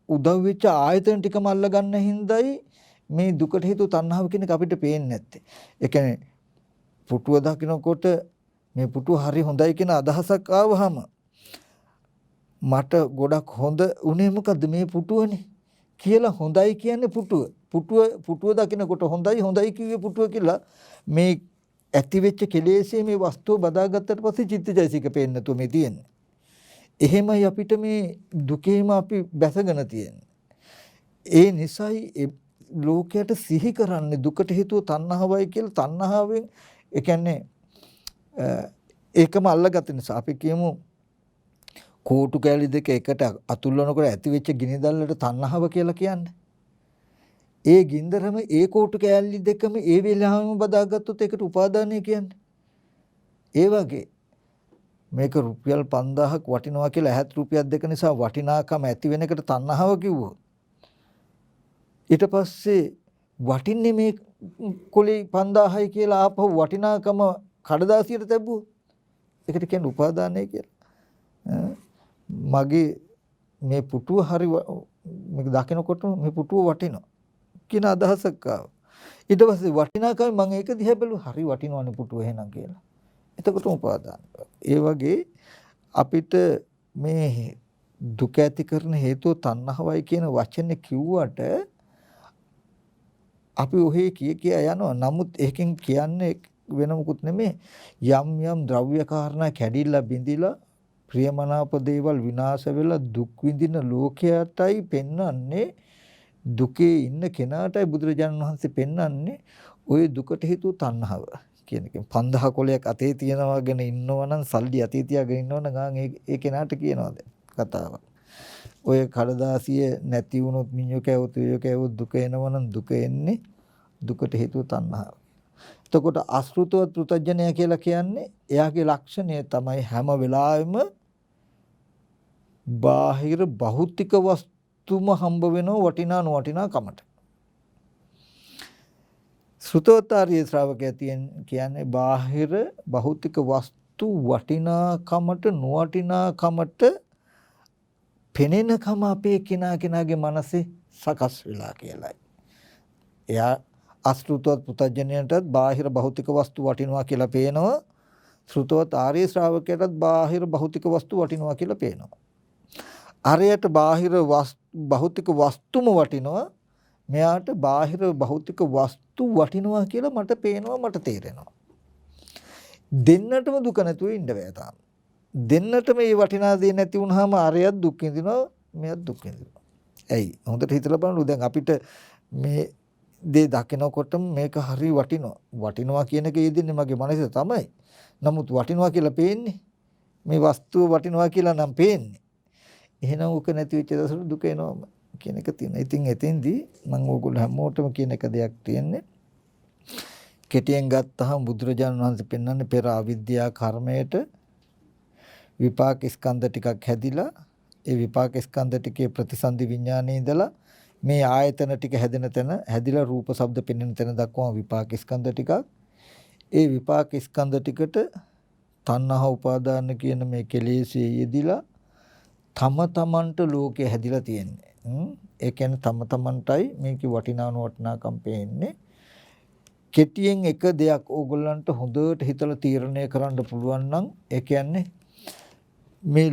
[SPEAKER 1] උදව් වෙච්ච ආයතන ටිකම අල්ල ගන්න හින්දායි මේ දුකට හේතුව තණ්හාව කියන එක අපිට පේන්නේ නැත්තේ. ඒ කියන්නේ පුටුව දකින්නකොට මේ පුටුව හරි හොඳයි කියන අදහසක් ආවහම මට ගොඩක් හොඳ උනේ මොකද්ද මේ පුටුවනේ කියලා හොඳයි කියන්නේ පුටුව. පුටුව දකිනකොට හොඳයි කිව්වේ පුටුව කියලා මේ ඇති වෙච්ච කෙලෙසේ මේ වස්තුව බදාගත්තට පස්සේ චිත්තජයසික පේන්නේ නැතුව මේ තියෙන්නේ. එහෙමයි අපිට මේ දුකේම අපි බැසගෙන තියෙන්නේ. ඒ නිසායි ලෝකයට සිහි කරන්නේ දුකට හේතුව තණ්හාවයි කියලා. තණ්හාවෙන් ඒ කියන්නේ ඒකම අල්ලගත්ත නිසා අපි කියමු කෝටු කැලි දෙක එකට අතුල්වනකොට ඇති වෙච්ච ගිනි දැල්ලට තණ්හාව කියලා කියන්නේ. ඒ ගින්දරම ඒ කෝටු කැලි දෙකම ඒ වෙලාවෙම බදාගත්තොත් ඒකට උපාදානය කියන්නේ. ඒ වගේ මේක රුපියල් 5000ක් වටිනවා කියලා 70 රුපියල් දෙක නිසා වටිනාකම ඇති වෙන එකට තණ්හාව කිව්වොත් ඊට පස්සේ වටින්නේ මේ කොලේ 5000යි කියලා ආපහු වටිනාකම කඩදාසියට තැබුවොත් ඒකට කියන්නේ උපාදානය කියලා. මගේ මේ පුටුව හරි මේක දකිනකොට මේ පුටුව වටිනවා කියන අදහසක් ආවා. ඊට පස්සේ වටිනාකම මම ඒක දිහා බැලුවා හරි වටිනවනේ පුටුව එහෙනම් කියලා. එතකොට උපාදාන. ඒ වගේ අපිට මේ දුක ඇති කරන හේතුව තණ්හාවයි කියන වචනේ කිව්වට අපි ඔහේ කිය යනවා. නමුත් ඒකෙන් කියන්නේ වෙන මොකුත් නෙමෙයි. යම් ද්‍රව්‍ය කාරණා කැඩිලා බිඳිලා ප්‍රියමනාප දේවල් විනාශ වෙලා දුක් විඳින ලෝකයටයි පෙන්වන්නේ දුකේ ඉන්න කෙනාටයි බුදුරජාණන් වහන්සේ පෙන්වන්නේ ওই දුකට හේතුව තණ්හාව කියන එක. 5000 කොලයක් අතේ තියනවාගෙන ඉන්නවා නම් සල්ලි අතේ තියාගෙන ඉන්නවා නම් ඒ කෙනාට කියනවාද කතාව. ඔය කඩදාසිය නැති වුණොත් මිනිහ කැවුත් දුක එනවනම් දුක එන්නේ දුකට හේතුව තණ්හාව. එතකොට අසෘතවත් පෘතජ්ජනය කියලා කියන්නේ එයාගේ ලක්ෂණය තමයි හැම වෙලාවෙම බාහිර භෞතික වස්තුම හම්බ වෙනව වටිනා නොවටිනා කමට. සෘතවතාරිය ශ්‍රාවකයා කියන්නේ බාහිර භෞතික වස්තු වටිනාකමට නොවටිනාකමට පෙනෙනකම අපේ කෙනාගේ මනසේ සකස් වෙලා කියලායි. එයා අසෘතවත් පුතඥයන්ටත් බාහිර භෞතික වස්තු වටිනවා කියලා පේනවා. ශ්‍රුතවත් ආර්ය ශ්‍රාවකයටත් බාහිර භෞතික වස්තු වටිනවා කියලා පේනවා. ආර්යයට බාහිර භෞතික වස්තුම වටිනවා. මෙයාට බාහිර භෞතික වස්තු වටිනවා කියලා මට පේනවා, මට තේරෙනවා. දෙන්නටම දුක නැතුව ඉන්න බෑ තාම. දෙන්නටම මේ වටිනා දේ නැති වුනහම ආර්යයත් දුක් විඳිනවා, මෙයත් දුක් විඳිනවා. ඇයි? හොඳට හිතලා බලන්න. දැන් අපිට මේ දේ දකිනකොටම මේක හරි වටිනවා කියන එක යෙදෙන්නේ මගේ මනසේ තමයි. නමුත් වටිනවා කියලා පේන්නේ මේ වස්තුව වටිනවා කියලා නම් පේන්නේ. එහෙනම් උක නැති වෙච්ච දවසට දුක එනවා කියන එක තියෙනවා. ඉතින් එතෙන්දී මම ඕගොල්ලෝ හැමෝටම කියන එක දෙයක් තියෙන්නේ. කෙටියෙන් ගත්තහම බුදුරජාණන් වහන්සේ පෙන්වන්නේ පෙර අවිද්‍යා කර්මයට විපාක ස්කන්ධ ටිකක් හැදිලා ඒ විපාක ස්කන්ධ ටිකේ ප්‍රතිසන්දි විඥානයේ ඉඳලා මේ ආයතන ටික හැදෙන තැන හැදිලා රූප ශබ්ද පෙන්වන තැන දක්වාම විපාක ස්කන්ධ ටිකක්. ඒ විපාක ස්කන්ධ ටිකට තණ්හා උපාදාන කියන මේ කෙලෙස්යේ යෙදිලා තම තමන්ට ලෝකය හැදිලා තියෙන්නේ. ඒ කියන්නේ තම තමන්ටයි මේකේ වටිනාකම් පේන්නේ. කෙටියෙන් එක දෙයක් ඕගොල්ලන්ට හොඳට හිතලා තීරණය කරන්න පුළුවන් නම් ඒ කියන්නේ මේ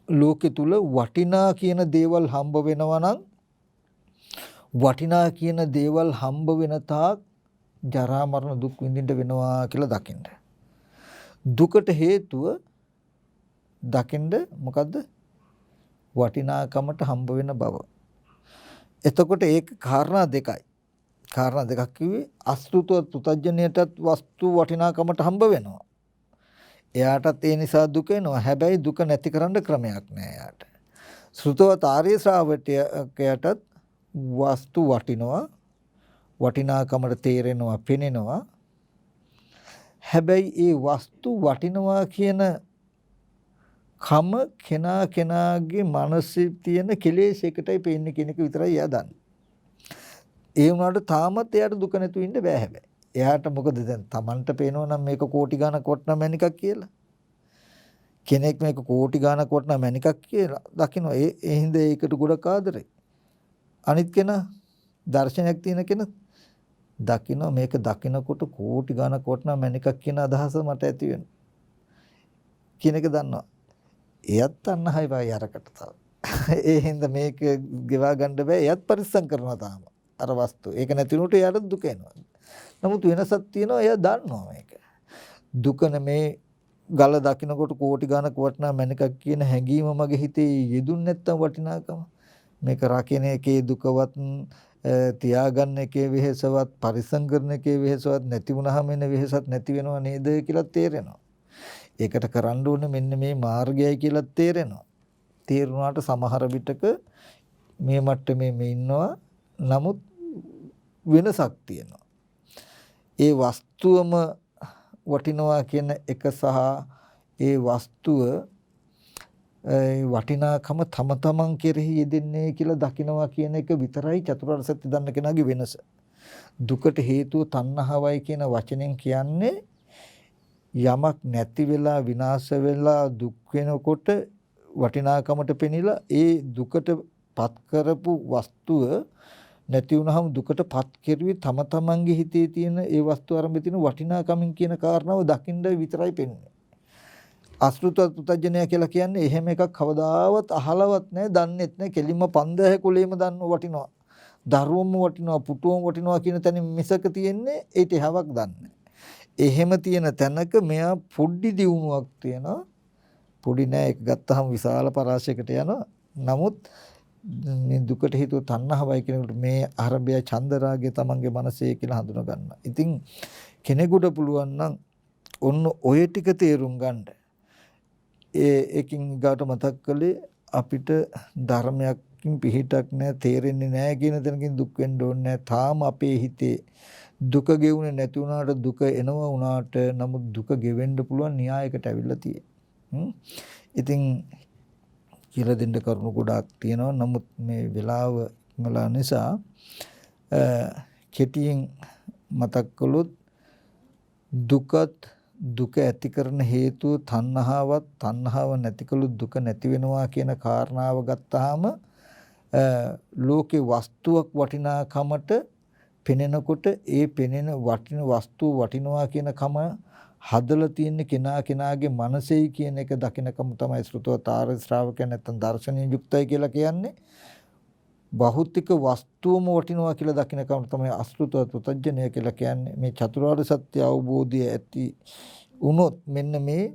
[SPEAKER 1] ලෝකෙ තුල වටිනා කියන දේවල් හම්බ වෙනවා නම් වටිනා කියන දේවල් හම්බ වෙන තාක් ජරා මරණ දුක් විඳින්න වෙනවා කියලා දකින්න. දුකට හේතුව දකින්න මොකද්ද? වටිනාකමට හම්බ වෙන බව. එතකොට ඒක කාරණා දෙකයි. කාරණා දෙකක් කිව්වේ අසෘතවත් පුතඥයටත් වස්තු වටිනාකමට හම්බ වෙනවා. එයාටත් ඒ නිසා දුක එනවා. හැබැයි දුක නැති කරන්න ක්‍රමයක් නෑ එයාට. ශ්‍රුතවත් ආර්ය ශ්‍රාවකයාටත් වස්තු වටිනවා. වටිනාකමට තේරෙනවා, පෙනෙනවා. හැබැයි ඒ වස්තු වටිනවා කියන කම කෙනාගේ මනසේ තියෙන කෙලෙසයකටයි පේන්නේ කියන එක විතරයි එයා දන්නේ. ඒ වුණාට තාමත් එයාට දුක නැතුව ඉන්න බෑ හැබැයි. එයාට මොකද දැන් Tamanට පේනවා නම් මේක කෝටි ගණක් වටන මැණිකක් කියලා. කෙනෙක් මේක කෝටි ගණක් වටන මැණිකක් කියලා දකින්න ඒ හින්දා ඒකට ගොඩක් ආදරේ. අනිත් කෙනා දර්ශනයක් තියෙන කෙනා දකින්න මේක දකින්නකොට කෝටි ගණක් වටන මැණිකක් කියන අදහස මට ඇති වෙනවා. කියන එක දන්නවා. එයත් අන්නහයි වයි අරකට තව. ඒ හින්දා මේක ගෙවා ගන්න බෑ. එයත් පරිස්සම් කරනවා තාම. අර වස්තු. ඒක නැතිනොට එයාට දුක එනවා. නමුත් වෙනසක් තියෙනවා. එයා දන්නවා මේක. දුක නෙමේ ගල දකින්නකොට කෝටි ගණක් වටිනා මණිකක් කියන හැඟීම මගේ හිතේ යෙදුන්නේ නැත්තම් වටිනාකම. මේක රකින්න එකේ දුකවත් තියාගන්න එකේ වෙහෙසවත් පරිස්සම් කරන එකේ වෙහෙසවත් නැති වුනහම එන වෙහෙසත් නැති වෙනව නේද කියලා තේරෙනවා. ඒකට කරන්න ඕනේ මෙන්න මේ මාර්ගයයි කියලා තේරෙනවා. තේරුණාට සමහර විටක මේ මට්ටමේ මේ ඉන්නවා. නමුත් වෙනසක් තියෙනවා. ඒ වස්තුවම වටිනවා කියන එක සහ ඒ වස්තුව වටිනාකම තම තමන් කෙරෙහි යෙදෙන්නේ කියලා දකිනවා කියන එක විතරයි චතුරාර්ය සත්‍ය දන්න කෙනාගේ වෙනස. දුකට හේතුව තණ්හාවයි කියන වචනෙන් කියන්නේ යමක් නැති වෙලා විනාශ වෙලා දුක් වෙනකොට වටිනාකමට පෙනිලා ඒ දුකට පත් කරපු වස්තුව නැති වුනහම දුකට පත් කෙරුවේ තම තමන්ගේ හිතේ තියෙන ඒ වස්තුව අරඹ තියෙන වටිනාකමින් කියන කාරණාව දකින්න විතරයි පෙන්වන්නේ. අසෘත පුතඥය කියලා කියන්නේ එහෙම එකක් කවදාවත් අහලවත් නැහැ, දන්නෙත් නැහැ. කෙලින්ම 5000 කුලෙම දන්න වටිනවා. දරුවම වටිනවා, පුටුවම වටිනවා කියන තැන මිසක තියෙන්නේ ඒට එහාවක් දන්නේ. එහෙම තියෙන තැනක මෙයා පොඩි දියුණුවක් තියෙනවා. පොඩි නෑ, ඒක ගත්තාම විශාල පරාසයකට යනවා. නමුත් මේ දුකට හේතුව තණ්හාවයි කියනකොට මේ ආරම්භය චන්දරාගය තමන්ගේ මනසේ කියලා හඳුනා ගන්න. ඉතින් කෙනෙකුට පුළුවන් නම් ඔන්න ඔය ටික තේරුම් ගන්න. ඒකින් ගාට මතක් කළේ අපිට ධර්මයකින් පිහිටක් නැහැ, තේරෙන්නේ නැහැ කියන තැනකින් දුක් වෙන්න ඕනේ නැහැ. තාම අපේ හිතේ දුක ගෙවුනේ නැති වුණාට දුක එනවා වුණාට නමුත් දුක ගෙවෙන්න පුළුවන් න්‍යායකට ඇවිල්ලා තියෙන්නේ. ඉතින් කියලා දෙන්න කරුණු ගොඩාක් තියෙනවා. නමුත් මේ වෙලාව ඉක්මලා නිසා කෙටියෙන් මතක් කළොත් දුකත් දුක ඇති කරන හේතුව තණ්හාවත්, තණ්හාව නැතිකලු දුක නැති වෙනවා කියන කාරණාව ගත්තාම ලෝකේ වස්තුවක් වටිනාකමට පෙනෙනකොට ඒ පෙනෙන වටින වස්තුව වටිනවා කියන කම හදලා තියෙන කෙනාගේ මනසෙයි කියන එක දකිනකම තමයි ශ්‍රුතවතාර ශ්‍රාවකයන් නැත්තම් දර්ශනීය යුක්තයි කියලා කියන්නේ. භෞතික වස්තුවම වටිනවා කියලා දකිනකම තමයි අශෘතවත් පුතඥය කියලා කියන්නේ. මේ චතුරාර්ය සත්‍ය අවබෝධය ඇති වුණොත් මෙන්න මේ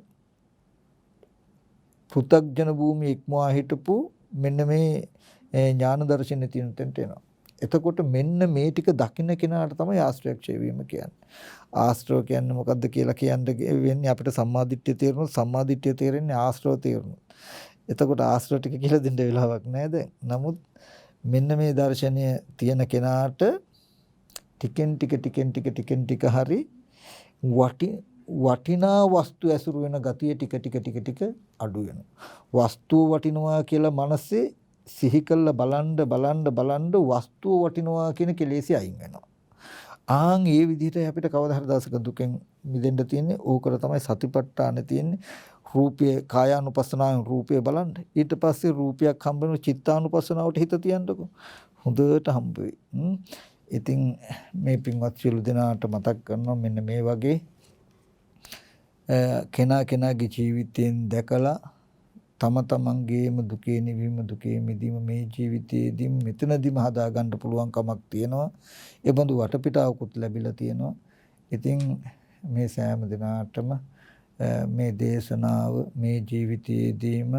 [SPEAKER 1] පෘථග්ජන භූමිය ඉක්මවා හිටපු මෙන්න මේ ඥාන දර්ශනේ තියෙන තැනට එනවා. එතකොට මෙන්න මේ ටික දකින්න කෙනාට තමයි ආශ්‍රයක්ෂය වීම කියන්නේ. ආශ්‍රව කියන්නේ මොකද්ද කියලා කියන්නේ වෙන්නේ අපිට සම්මාදිට්ඨිය තේරුණොත්, සම්මාදිට්ඨිය තේරෙන්නේ ආශ්‍රව තේරුණොත්. එතකොට ආශ්‍රව ටික කියලා දෙන්න වෙලාවක් නැහැ දැන්. නමුත් මෙන්න මේ දර්ශනය තියෙන කෙනාට ටිකෙන් ටික හරි වටිනා වස්තු ඇසුරු වෙන ගතිය ටික ටික අඩු වෙනවා. වස්තුව වටිනවා කියලා මනසේ සිහි කළ බලන්න වස්තුව වටිනවා කියන කෙලෙසි අයින් වෙනවා. ආන් ඒ විදිහට අපිට කවදා හරි දවසක දුකෙන් මිදෙන්න තියෙන්නේ. ඕකර තමයි සතිපට්ඨාන තියෙන්නේ. රූපයේ කායානුපස්සනාවෙන් රූපය බලන්න. ඊට පස්සේ රූපයක් හම්බ වෙන චිත්තානුපස්සනාවට හිත තියන්නකො. හොඳට හම්බ වෙයි. ඉතින් මේ පින්වත් සියලු දෙනාට මතක් කරනවා මෙන්න මේ වගේ කෙනාගේ ජීවිතයෙන් දැකලා තම තමන්ගේම දුකේ නිවීම, දුකේ මිදීම මේ ජීවිතයේදී මෙතනදිම හදා ගන්න පුළුවන් කමක් තියෙනවා. ඒ බඳු වටපිටාවකුත් ලැබිලා තියෙනවා. ඉතින් මේ සෑම දිනාටම මේ දේශනාව මේ ජීවිතයේදීම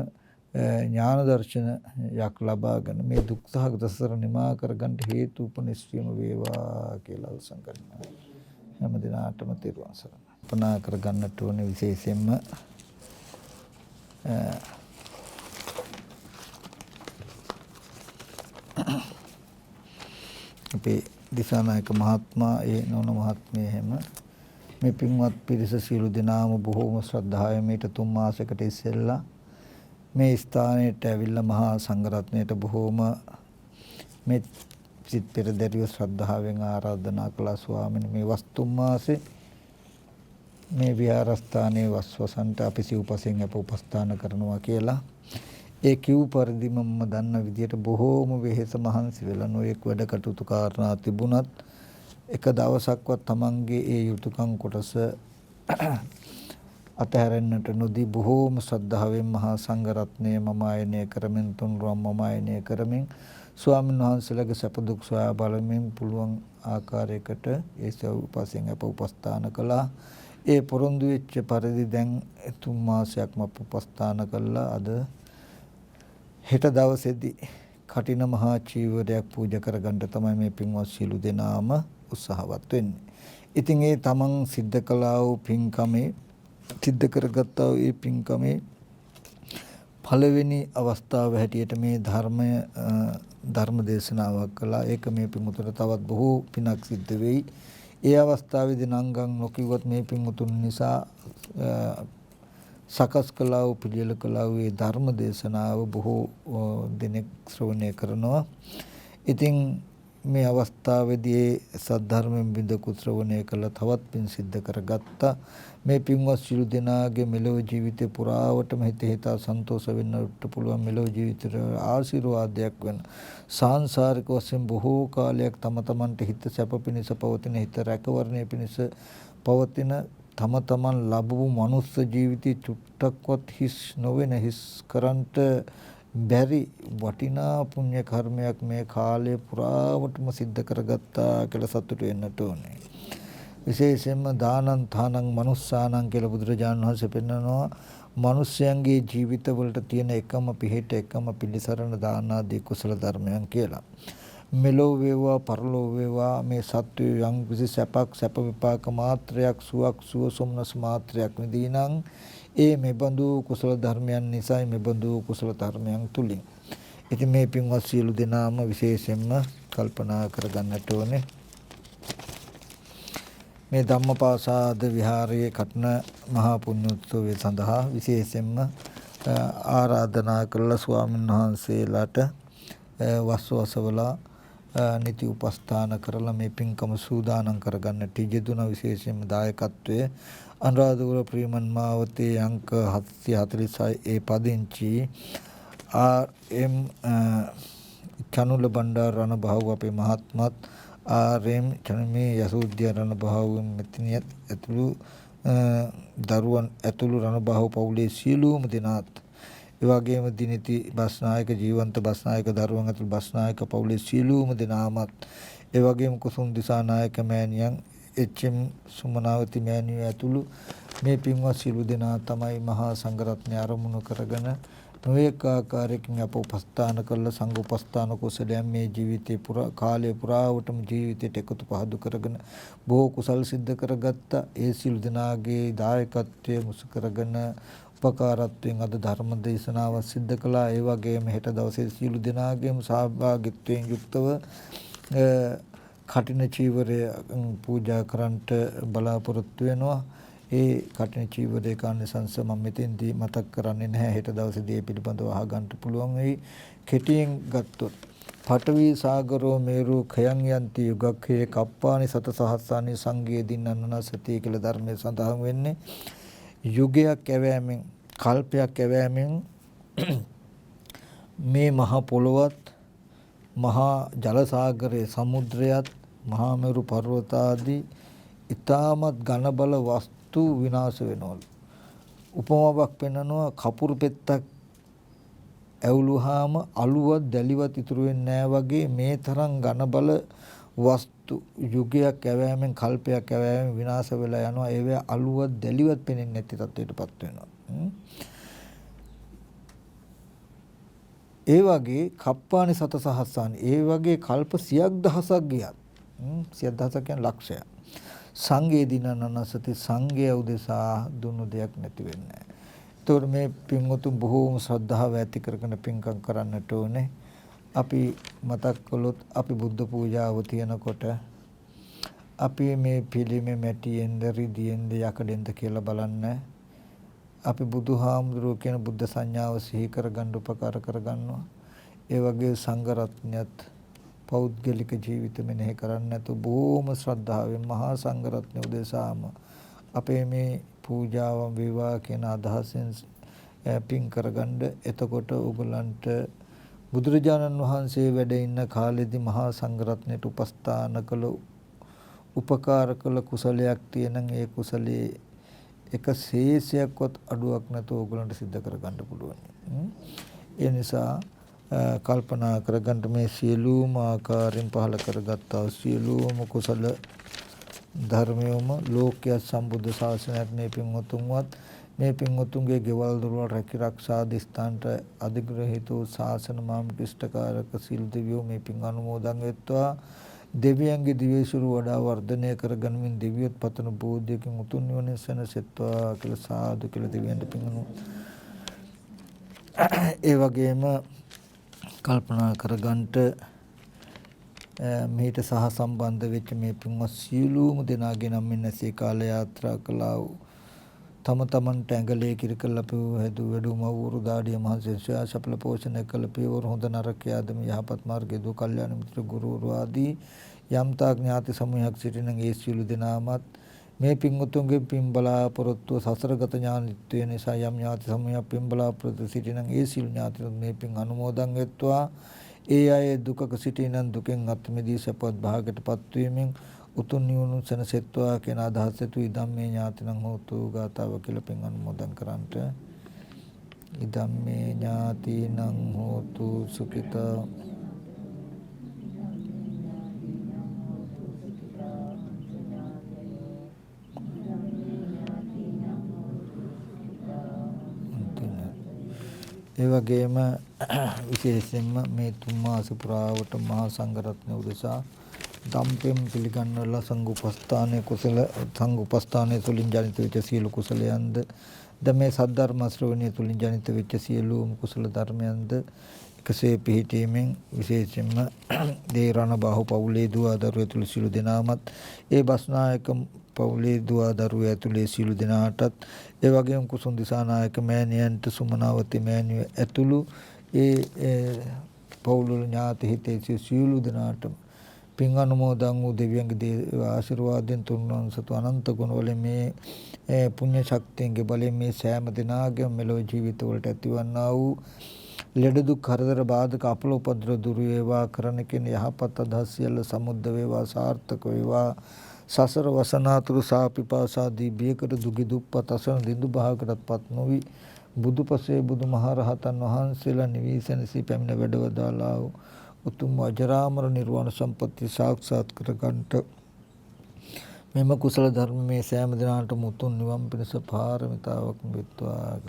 [SPEAKER 1] ඥාන දර්ශනයක් ලබාගෙන මේ දුක් සහගත සසර නිමා කරගන්න හේතු උපනිශ්‍රයම වේවා කියලා උත්සාහ කරනවා. හැම දිනාටම තෙරුවන් සරණයි. පනා කරගන්නට ඕනේ විශේෂයෙන්ම අපේ දිසානායක මහත්මයා ඒ නෝන මහත්මිය හැම මේ පින්වත් පිරිස සියලු දෙනාම බොහෝම ශ්‍රද්ධාවෙන් මේට 3 මාසයකට ඉස්සෙල්ලා මේ ස්ථානයට ඇවිල්ලා මහා සංඝරත්නයට බොහෝම මේ සිත් පෙරදරිව ශ්‍රද්ධාවෙන් ආරාධනා කළා. ස්වාමීන් මේ වස් 3 මාසේ මේ විහාරස්ථානයේ වස්වසන්ට අපි සිව්පසෙන් අප උපස්ථාන කරනවා කියලා ඒ කිව් පරිදිම මම දන්න විදියට බොහෝම වෙහෙස මහන්සි වෙලා නොයෙක් වැඩ කටයුතු කාරණා තිබුණත් එක දවසක්වත් Tamanගේ ඒ යුතුයකම් කොටස අතහැරෙන්නට නොදී බොහෝම ශ්‍රද්ධාවෙන් මහා සංඝරත්නය මම ආයනය කරමින් තුන්රුවන් මම ආයනය කරමින් ස්වාමීන් වහන්සේලාගේ සැප දුක් සොයා බලමින් පුළුවන් ආකාරයකට ඒ සව්පසෙන් අප උපස්ථාන කළා. ඒ පොරොන්දු වෙච්ච පරිදි දැන් 3 මාසයක්ම උපස්ථාන කළා. අද හෙට දවසේදී කටින මහා චීවරයක් පූජා කරගන්න තමයි මේ පින්වත් සියලු දෙනාම උත්සාහවත් වෙන්නේ. ඉතින් ඒ තමන් සිද්ධ කළා වූ පින්කමේ සිද්ධ කරගත්තා වූ ඒ පින්කමේ පළවෙනි අවස්ථාව හැටියට මේ ධර්ම දේශනාවක් කළා. ඒක මේ පින්වතුන්ට තවත් බොහෝ පිනක් සිද්ධ වෙයි. ඒ අවස්ථාවේදී නංගන් නොකියුවත් මේ පින්වතුන් නිසා සකස් කළා වූ පිළියෙල කළා වූ ඒ ධර්ම දේශනාව බොහෝ දෙනෙක් ශ්‍රවණය කරනවා. ඉතින් මේ අවස්ථාවේදී ඒ සද්ධර්මයෙන් බිඳකු ශ්‍රවණය කළ තවත් පින් සිද්ධ කරගත්තා. මේ පින්වත් සිළු දෙනාගේ මෙලොව ජීවිතේ පුරාවටම හිතා සන්තෝෂ වෙන්නට පුළුවන් මෙලොව ජීවිතේට ආශිර්වාදයක් වෙන සාංශාරික වශයෙන් බොහෝ කාලයක් තම තමන්ට හිත සැප පිණිස පවතින හිත රැකවරණය පිණිස පවතින තම තමන් ලැබුණු මනුස්ස ජීවිතේ චුට්ටක්වත් හිස් නොවන හිස් කරන්ට බැරි වටිනා පුණ්‍ය කර්මයක් මේ කාලය පුරාවටම සිද්ධ කරගත්තා කියලා සතුටු වෙන්නට ඕනේ. විශේෂයෙන්ම දානං තානං මනුස්සානං කියලා බුදුරජාණන් වහන්සේ පෙන්නනවා. මිනිස්යන්ගේ ජීවිතවලට තියෙන එකම පිහිට එකම පිළිසරණ දාන ආදී කුසල ධර්මයන් කියලා. මෙලෝ වේවා පරලෝ වේවා මේ සත්වය යම් කිසි සැප විපාක මාත්‍රයක් සුවක් සුව සොම්නස් මාත්‍රයක් විදීනම් ඒ මෙබඳු කුසල ධර්මයන් නිසායි මෙබඳු කුසල ධර්මයන් තුලින්. ඉතින් මේ පින්වත් සියලු දෙනාම විශේෂයෙන්ම කල්පනා කරගන්නට ඕනේ. මේ ධම්මපාසාද විහාරයේ කටන මහා පුණ්‍යෝත්සවය සඳහා විශේෂයෙන්ම ආරාධනා කළ ස්වාමීන් වහන්සේලාට වස්වසවලා නිති උපස්ථාන කරලා මේ පින්කම සූදානම් කරගන්නට යෙදුණ විශේෂයෙන්ම දායකත්වයේ අනුරාධපුර ප්‍රීමන් මාවතේ අංක 746 ඒ පදිංචි ආර්.එම්. චනුල බණ්ඩාර රණබහුව අපේ මහත්මත් ආර්.එම්. චනමේ යසෝධ්‍ය රණබහුව මෙතනියත් ඇතුළු දරුවන් ඇතුළු රණබහුව පවුලේ සියලුම දෙනාත් ඒ වගේම දිනිති බස්නායක ජීවන්ත බස්නායක දරුවන් ඇතුළු බස්නායක පවුලේ සියලුම දෙනාමත් ඒ වගේම කුසුම් දිසානායක මෑණියන් එච්.එම්. සුමනාවති මෑණියෝ ඇතුළු මේ පින්වත් සියලු දෙනා තමයි මහා සංඝරත්නය අරමුණු කරගෙන නොඑක ආකාරයකින් අප උපස්ථාන කළ සංඝ උපස්ථාන කුසලයන් මේ ජීවිතේ කාලය පුරාවටම ජීවිතයට එකතු පහදු කරගෙන බොහෝ කුසල් සිද්ධ කරගත්ත ඒ සියලු දෙනාගේ දායකත්වයේ මුසු කරගෙන උපකාරත්වයෙන් අද ධර්ම දේශනාව සිද්ධ කළා. ඒ වගේම හෙට දවසේ සියලු දෙනාගේම සහභාගීත්වයෙන් යුක්තව කටින චීවරය පූජා කරන්නට බලාපොරොත්තු වෙනවා. ඒ කටින චීවරයේ කාණ්‍යසංශ මම මෙතෙන්දී මතක් කරන්නේ නැහැ. හෙට දවසේදී ඒ පිළිබඳව අහගන්න පුළුවන් වෙයි. කෙටියෙන් ගත්තොත් පඨවි සාගරෝ මේරු khයන් යන්ති යුගක්ඛේ කප්පානි සත සහස්සානි සංගයේ දින්නනසති කියලා ධර්මයේ සඳහන් වෙන්නේ. යුගයක් ඇවෑමෙන් කල්පයක් ඇවෑමෙන් මේ මහ පොළොවත් මහා ජල සාගරයේ සමුද්‍රයත් මහා මේරු පර්වත ආදී ඊටමත් ඝන බල වස්තු විනාශ වෙනවලු. උපමාවක් පෙන්නනවා කපුරු පෙත්තක් ඇවුලුවාම අලුවත් දැලිවත් ඉතුරු වෙන්නේ නැහැ වගේ මේ තරම් ඝන බල වස්තු යුගයක් ඇවෑමෙන් කල්පයක් ඇවෑමෙන් විනාශ වෙලා යනවා. ඒවැ අලුවත් දැලිවත් පෙනෙන්නේ නැති තත්ත්වයටපත් වෙනවා. ඒ වගේ කප්පානි සත සහස්සානි ඒ වගේ කල්ප 100,000ක් ගියත් 100,000 කියන්නේ ලක්ෂයක් සංගේ දිනනනසති සංගය උදෙසා දුන්නු දෙයක් නැති වෙන්නේ නැහැ. ඒතකොට මේ පින්වතුන් බොහෝම ශ්‍රද්ධාව ඇති කරගෙන පින්කම් කරන්නට ඕනේ. අපි මතක් කළොත් අපි බුද්ධ පූජාව තියනකොට අපි මේ පිළිමේ මැටියෙන්ද රිදියෙන්ද යකඩෙන්ද කියලා බලන්න. අපි බුදුහාමුදුරුවෝ කියන බුද්ධ සංඥාව සිහි කරගන්න උපකාර කරගන්නවා. ඒ වගේ සංඝ රත්නයත් පෞද්ගලික ජීවිත මෙනෙහි කරන්නේ නැතු බොහොම ශ්‍රද්ධාවෙන් මහා සංඝ රත්නය උදෙසාම අපේ මේ පූජාව වේවා කියන අදහසෙන් පින් කරගන්න. එතකොට ඔයගලන්ට බුදුරජාණන් වහන්සේ වැඩ ඉන්න කාලෙදී මහා සංඝ රත්නයට උපස්ථාන කළ උපකාර කළ කුසලයක් තියෙනන් ඒ කුසලයේ එක ශේෂයක්වත් අඩුවක් නැතුව ඕගලන්ට සිද්ධ කරගන්න පුළුවන්. ඒ නිසා කල්පනා කරගන්න මේ සියලුම ආකාරයෙන් පහළ කරගත්තා සියලුම කුසල ධර්මයම ලෝකයේ සම්බුද්ධ ශාසනයක් මේ පින්වතුන්වත් මේ පින්වතුන්ගේ ගෙවල් දොරවල් රැකිරක්ෂා දිස්ත්‍රාන්ට අධිග්‍රහිත වූ ශාසන මාම්කිෂ්ඨකාරක සිල් දෙවියෝ මේ පින් අනුමෝදන් වෙත්වා දෙවියන්ගේ දිවේශුරු වඩා වර්ධනය කරගනිමින් දෙවියොත් පතන බෝධියකින් උතුම් නිවන සැනසෙත්වා කියලා සාදු කියලා දෙවියන්ට පින් ඒ වගේම කල්පනා කරගන්නට මේට සහ සම්බන්ධ වෙච්ච මේ පින්වත් සියලුම දෙනාගේ නම් මෙන්නසේ කාල යාත්‍රා කළා වූ තම තමන්ට ඇඟලේ කිරිකල් අපේ හැදු වැඩු මවුරු දාඩිය මහන්සිය සපල පෝෂණය කළ පියවර හොඳ නරක ආදම යහපත් මාර්ගයේ දු කල්යාණ මිත්‍ර ගුරුවරු ආදී යම්තා ඥාති සමූහයක් සිටින ඒ සියලු දෙනාමත් මේ පින්වතුන්ගේ පින් බලාපොරොත්තු සසරගත ඥානිත්වය නිසා යම් ඥාති සමූහයක් පින් බලාපොරොත්තු සිටින ඒ සියලු ඥාතින් මේ පින් අනුමෝදන් වෙත්වා ඒ අය දුකක සිටිනන් දුකෙන් අත් මිදී සපවත් භාගයටපත් වීමෙන් උතුම් නිවන සැනසෙත්වා කියන අදහස ඇතු ඉදම්මේ ඥාතිනම් හෝතු ගාතාව කියලා පින් අනුමෝදන් කරන්ට ඉදම්මේ ඥාතිනම් හෝතු සුඛිතා ඒ වගේම විශේෂයෙන්ම මේ තුන් මාස පුරාවට මහා සංඝරත්නය උදෙසා දම්පෙම් පිළිගන්නවලා සංඝුපස්ථානයේ කුසල සංඝුපස්ථානයේ තුලින් ජනිත වෙච්ච සියලු කුසලයන්ද ද මේ සද්ධර්ම ශ්‍රවණය තුලින් ජනිත වෙච්ච සියලුම කුසල ධර්මයන්ද එකසේ පිහිටීමෙන් විශේෂයෙන්ම දේරණ බාහු පවුලේ දුව දරුවෝ තුල සියලු දෙනාමත් ඒ බස්නායක පවුලේ දුව දරුවෝ ඇතුළේ සියලු දෙනාටත් ඒ වගේම කුසුම් දිසානායක මෑණියන්ට සුමනාවති මෑණිය ඇතුළු ඒ පවුල් ඥාති හිතේ සියලු දෙනාට පින් අනුමෝදන් වූ දෙවියන්ගේ ආශිර්වාදයෙන් තුන්වන් සතු අනන්ත ගුණ වලින් මේ පුණ්‍ය ශක්තියන්ගේ බලයෙන් මේ සෑම දිනාගේ මෙලොව ජීවිත වලට ඇතිවන්නා වූ ලෙඩ දුක් කරදර බාධක අපල උපද්‍ර දුරු වේවා කරන කෙන යහපත් අදහස් සියල්ල සමුද්ද වේවා සාර්ථක වේවා සසර වසනාතුරු සාපිපාසාදී බියකට දුගි දුප්පත් අසන දිඳු භාගකටපත් නොවි බුදුපසේ බුදුමහරහතන් වහන්සේලා නිවිසනසී පැමිණ වැඩවදාලා උතුම් අජරාමර නිර්වාණ සම්පත්තිය සාක්ෂාත් කරගන්නට මෙම කුසල ධර්ම මේ සෑම දිනාටම උතුම් නිවන් පිණිස පාරමිතාවක් වෙත්වා